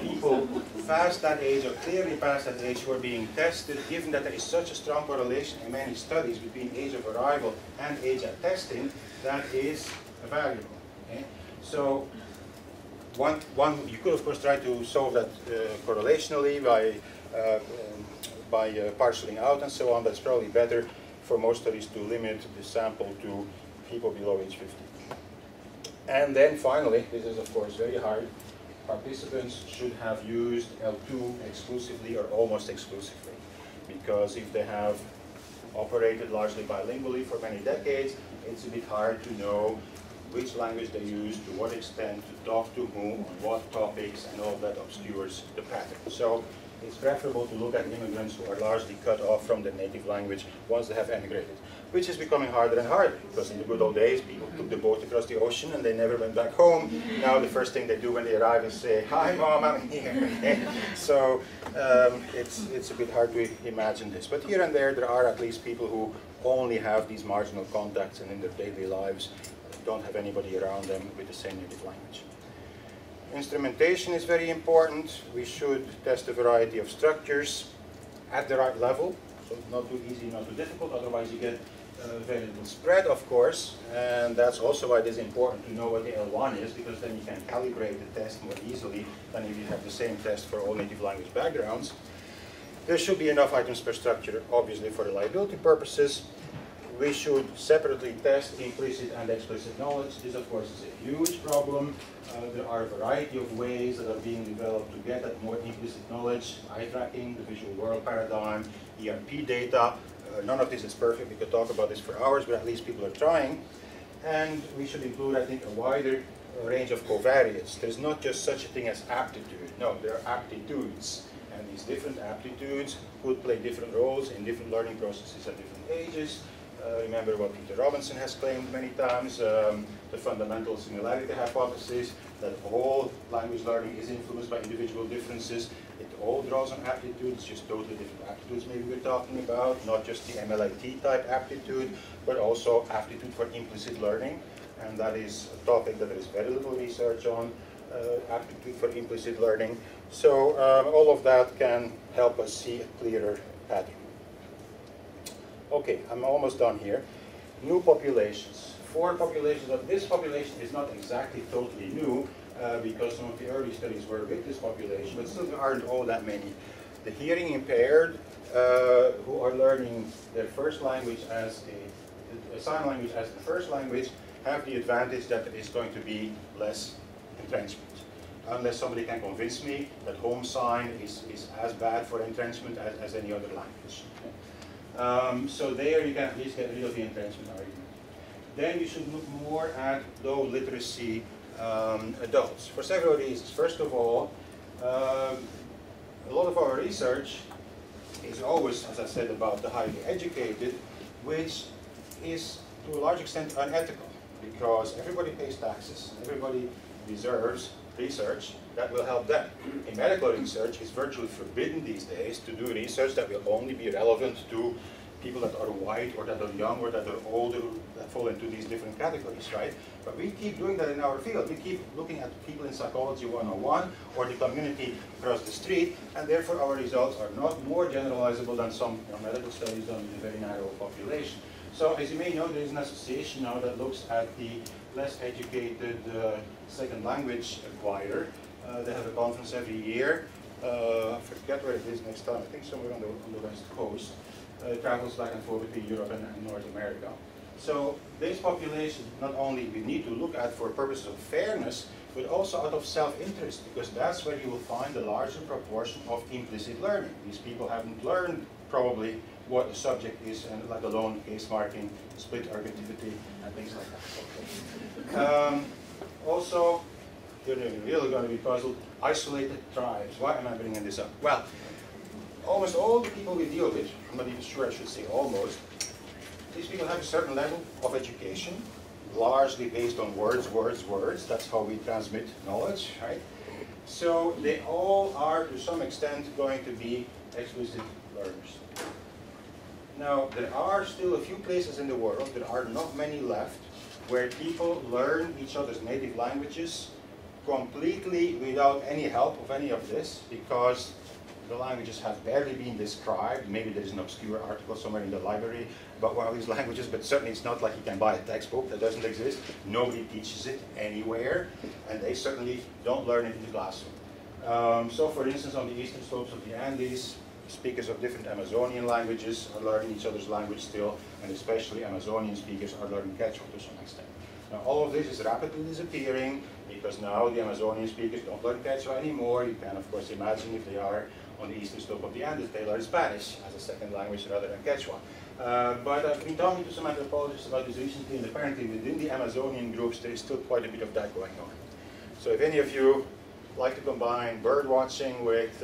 Speaker 1: people past that age or clearly past that age who are being tested, given that there is such a strong correlation in many studies between age of arrival and age at testing, that is a variable. Okay? So you could of course try to solve that correlationally by parceling out and so on, but it's probably better for most studies to limit the sample to people below age 50. And then finally, this is of course very hard, participants should have used L2 exclusively or almost exclusively. Because if they have operated largely bilingually for many decades, it's a bit hard to know which language they use, to what extent, to talk to whom, on what topics, and all that obscures the pattern. So it's preferable to look at immigrants who are largely cut off from their native language once they have emigrated, which is becoming harder and harder, because in the good old days, people took the boat across the ocean and they never went back home. Now the first thing they do when they arrive is say, "Hi Mom, I'm here." So it's a bit hard to imagine this. But here and there are at least people who only have these marginal contacts and in their daily lives don't have anybody around them with the same native language. Instrumentation is very important. We should test a variety of structures at the right level. So not too easy, not too difficult, otherwise you get very little spread, of course. And that's also why it is important to know what the L1 is, because then you can calibrate the test more easily than if you have the same test for all native language backgrounds. There should be enough items per structure, obviously, for reliability purposes. We should separately test implicit and explicit knowledge. This, of course, is a huge problem. There are a variety of ways that are being developed to get at more implicit knowledge: eye tracking, the visual world paradigm, ERP data. None of this is perfect. We could talk about this for hours, but at least people are trying. And we should include, I think, a wider range of covariates. There's not just such a thing as aptitude. No, there are aptitudes. And these different aptitudes could play different roles in different learning processes at different ages. Remember what Peter Robinson has claimed many times, the fundamental similarity hypothesis, that all language learning is influenced by individual differences. It all draws on aptitudes, just totally different aptitudes maybe we're talking about, not just the MLIT type aptitude, but also aptitude for implicit learning. And that is a topic that there is very little research on, aptitude for implicit learning. So all of that can help us see a clearer pattern. Okay, I'm almost done here. New populations. 4 populations. This population is not exactly totally new because some of the early studies were with this population, but still there aren't all that many. The hearing impaired who are learning their first language as a sign language as the first language have the advantage that there is going to be less entrenchment. Unless somebody can convince me that home sign is as bad for entrenchment as any other language. So there you can at least get rid of the entrenchment argument. Then you should look more at low literacy adults for several reasons. First of all, a lot of our research is always, as I said, about the highly educated, which is to a large extent unethical, because everybody pays taxes, everybody deserves research that will help them. In medical research, it's virtually forbidden these days to do research that will only be relevant to people that are white or that are young or that are older, that fall into these different categories, right? But we keep doing that in our field. We keep looking at people in Psychology 101 or the community across the street, and therefore our results are not more generalizable than some medical studies done in a very narrow population. So as you may know, there is an association now that looks at the less educated second language acquirer. They have a conference every year. I forget where it is next time. I think somewhere on the West Coast. It travels back and forth between Europe and North America. So this population, not only we need to look at for purposes of fairness, but also out of self-interest, because that's where you will find the larger proportion of implicit learning. These people haven't learned probably what the subject is, and let alone case marking, split ergativity, and things like that. Also, you're really going to be puzzled. Isolated tribes. Why am I bringing this up? Well, almost all the people we deal with, I'm not even sure I should say almost, these people have a certain level of education, largely based on words. That's how we transmit knowledge, right? So they all are, to some extent, going to be explicit learners. Now, there are still a few places in the world, there are not many left, where people learn each other's native languages completely without any help of any of this, because the languages have barely been described. Maybe there is an obscure article somewhere in the library about one of these languages, but certainly it's not like you can buy a textbook. That doesn't exist. Nobody teaches it anywhere, and they certainly don't learn it in the classroom. So for instance, on the eastern slopes of the Andes, speakers of different Amazonian languages are learning each other's language still, and especially Amazonian speakers are learning Quechua to some extent. Now all of this is rapidly disappearing because now the Amazonian speakers don't learn Quechua anymore. You can of course imagine if they are on the eastern slope of the Andes, they learn Spanish as a second language rather than Quechua. But I've been talking to some anthropologists about this recently, and apparently within the Amazonian groups there is still quite a bit of that going on. So if any of you like to combine bird watching with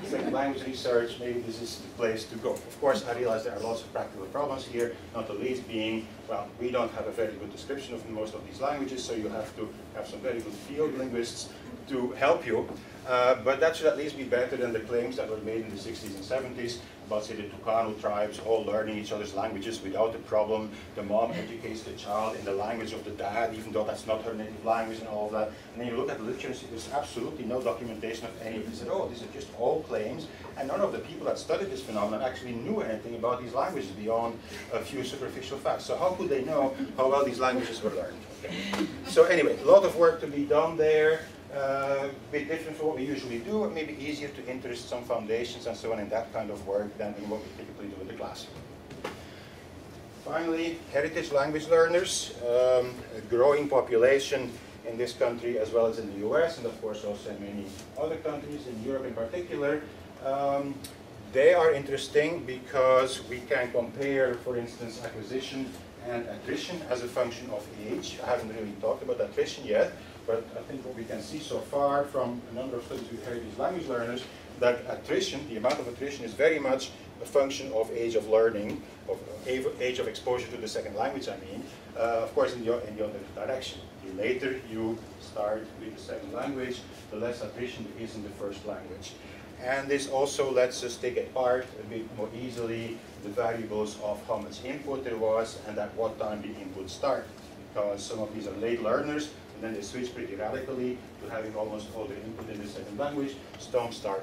Speaker 1: second language research, maybe this is the place to go. Of course, I realize there are lots of practical problems here, not the least being, well, we don't have a very good description of most of these languages, so you have to have some very good field linguists to help you. But that should at least be better than the claims that were made in the 60s and 70s about, say, the Tucano tribes all learning each other's languages without a problem. The mom educates the child in the language of the dad, even though that's not her native language and all of that. And then you look at the literature and see there's absolutely no documentation of any of this at all. These are just all claims, and none of the people that studied this phenomenon actually knew anything about these languages beyond a few superficial facts. So how could they know how well these languages were learned? Okay. So anyway, a lot of work to be done there. A bit different from what we usually do, and maybe easier to interest some foundations and so on in that kind of work than in what we typically do in the classroom. Finally, heritage language learners, a growing population in this country as well as in the US, and of course also in many other countries, in Europe in particular. They are interesting because we can compare, for instance, acquisition and attrition as a function of age. I haven't really talked about attrition yet, but I think what we can see so far from a number of studies with heritage language learners, that attrition, the amount of attrition, is very much a function of age of learning, of age of exposure to the second language, I mean. Of course, in the other direction. The later you start with the second language, the less attrition there is in the first language. And this also lets us take apart a bit more easily the variables of how much input there was and at what time the input started. Because some of these are late learners, and then they switch pretty radically to having almost all their input in the second language. Some start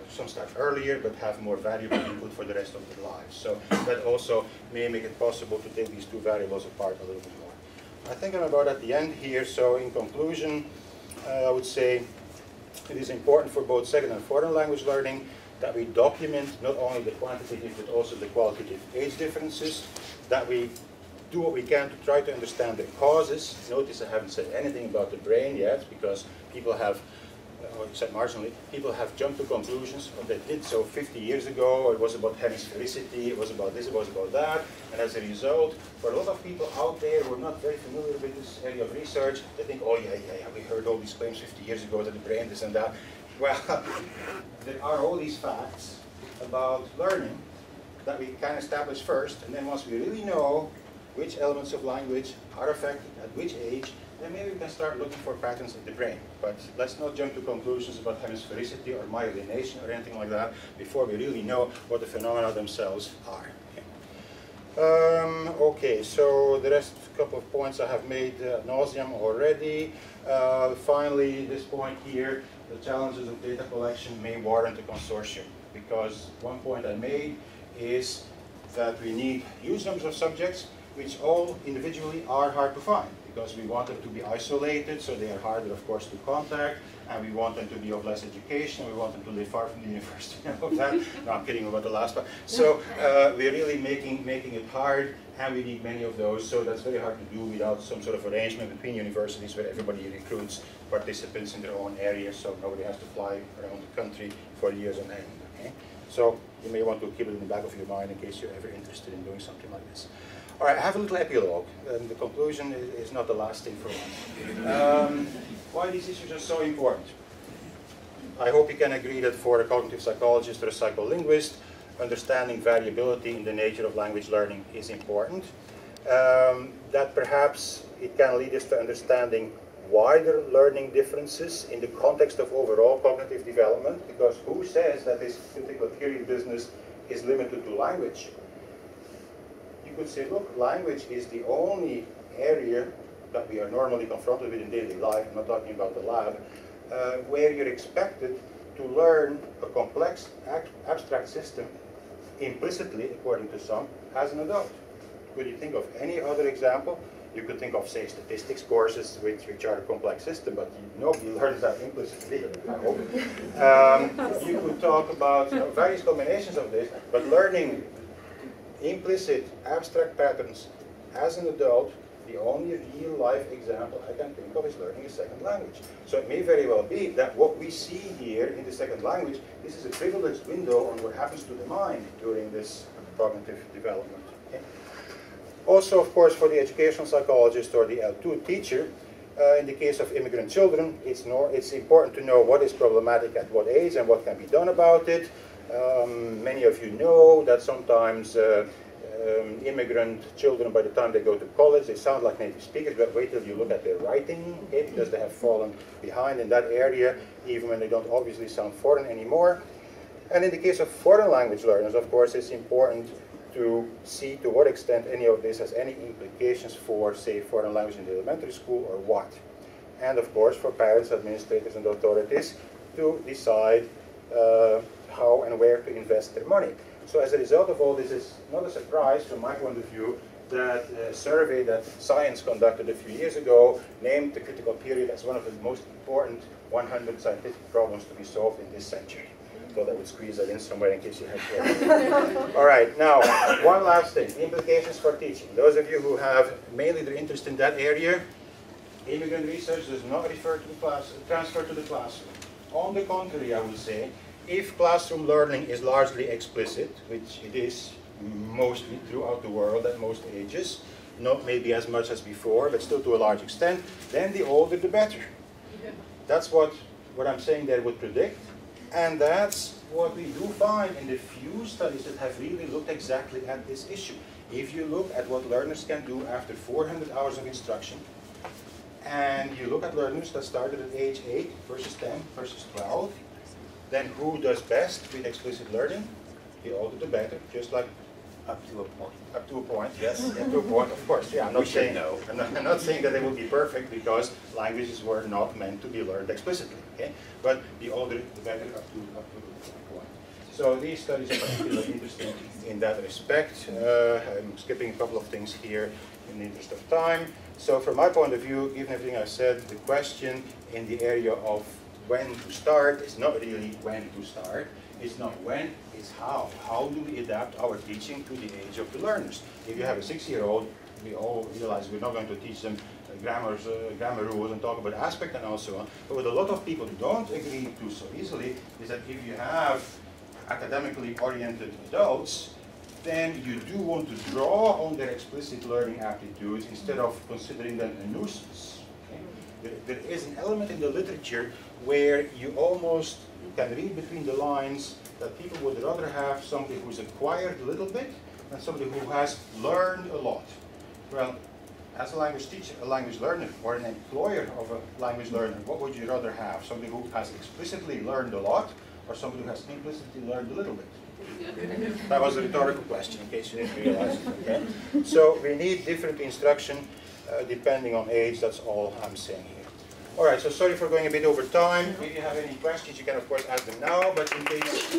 Speaker 1: earlier, but have more variable input for the rest of their lives. So that also may make it possible to take these two variables apart a little bit more. I think I'm about at the end here, so in conclusion, I would say it is important for both second and foreign language learning that we document not only the quantitative but also the qualitative age differences, that we do what we can to try to understand the causes. Notice I haven't said anything about the brain yet, because people have, except marginally, people have jumped to conclusions, or they did so 50 years ago. It was about hemisphericity, it was about this, it was about that, and as a result, for a lot of people out there who are not very familiar with this area of research, they think, oh yeah, we heard all these claims 50 years ago that the brain, this and that. Well, there are all these facts about learning that we can establish first, and then once we really know which elements of language are affected at which age, then maybe we can start looking for patterns in the brain. But let's not jump to conclusions about hemisphericity or myelination or anything like that before we really know what the phenomena themselves are. Okay, so the rest, a couple of points I have made ad nauseam already. Finally, this point here, the challenges of data collection may warrant a consortium, because one point I made is that we need huge numbers of subjects which all individually are hard to find, because we want them to be isolated, so they are harder, of course, to contact, and we want them to be of less education, and we want them to live far from the university and all of that. No, I'm kidding about the last part. So we're really making it hard, and we need many of those, so that's very hard to do without some sort of arrangement between universities where everybody recruits participants in their own area, so nobody has to fly around the country for years on end. Okay? So you may want to keep it in the back of your mind in case you're ever interested in doing something like this. All right, I have a little epilogue, and the conclusion is not the last thing for once. Why these issues are so important. I hope you can agree that for a cognitive psychologist or a psycholinguist, understanding variability in the nature of language learning is important. That perhaps it can lead us to understanding wider learning differences in the context of overall cognitive development, because who says that this particular theory of business is limited to language? You could say, look, language is the only area that we are normally confronted with in daily life, I'm not talking about the lab, where you're expected to learn a complex abstract system implicitly, according to some, as an adult. Could you think of any other example? You could think of, say, statistics courses which are a complex system, but nobody learns that implicitly, I hope. You could talk about various combinations of this, but learning implicit abstract patterns as an adult the only real-life example I can think of is learning a second language. So it may very well be that what we see here in the second language, this is a privileged window on what happens to the mind during this cognitive development. Okay? Also, of course, for the educational psychologist or the L2 teacher, in the case of immigrant children, it's important to know what is problematic at what age and what can be done about it. Many of you know that sometimes immigrant children, by the time they go to college, they sound like native speakers, but wait till you look at their writing, okay, because they have fallen behind in that area, even when they don't obviously sound foreign anymore. And in the case of foreign language learners, of course, it's important to see to what extent any of this has any implications for, say, foreign language in the elementary school or what. And of course, for parents, administrators, and authorities to decide how and where to invest their money. So as a result of all this, it's not a surprise from my point of view that a survey that Science conducted a few years ago named the critical period as one of the most important 100 scientific problems to be solved in this century. Thought I would squeeze that in somewhere in case you had questions. All right, now, one last thing, the implications for teaching. Those of you who have mainly their interest in that area, immigrant research does not refer to the class, transfer to the classroom. On the contrary, I would say, if classroom learning is largely explicit, which it is mostly throughout the world at most ages, not maybe as much as before, but still to a large extent, then the older the better. That's what I'm saying there would predict. And that's what we do find in the few studies that have really looked exactly at this issue. If you look at what learners can do after 400 hours of instruction, and you look at learners that started at age 8 versus 10 versus 12, then who does best with explicit learning? The older the better, just like
Speaker 4: up to a point.
Speaker 1: Up to a point, yes, up to a point, of course. Yeah, I'm not saying that they will be perfect because languages were not meant to be learned explicitly. Okay, but the older the better, up to a point. So these studies are particularly interesting in that respect. I'm skipping a couple of things here in the interest of time. So from my point of view, given everything I said, the question in the area of when to start is not really when to start. It's not when, it's how. How do we adapt our teaching to the age of the learners? If you have a 6-year-old, we all realize we're not going to teach them grammar rules and talk about aspect and so on. But what a lot of people don't agree to so easily is that if you have academically oriented adults, then you do want to draw on their explicit learning aptitudes instead of considering them a nuisance. Okay? There is an element in the literature where you almost can read between the lines that people would rather have somebody who's acquired a little bit than somebody who has learned a lot. Well, as a language teacher, a language learner, or an employer of a language learner, what would you rather have? Somebody who has explicitly learned a lot, or somebody who has implicitly learned a little bit? That was a rhetorical question, in case you didn't realize it. Okay? So we need different instruction depending on age. That's all I'm saying here. All right, so sorry for going a bit over time. If you have any questions, you can of course ask them now, but in case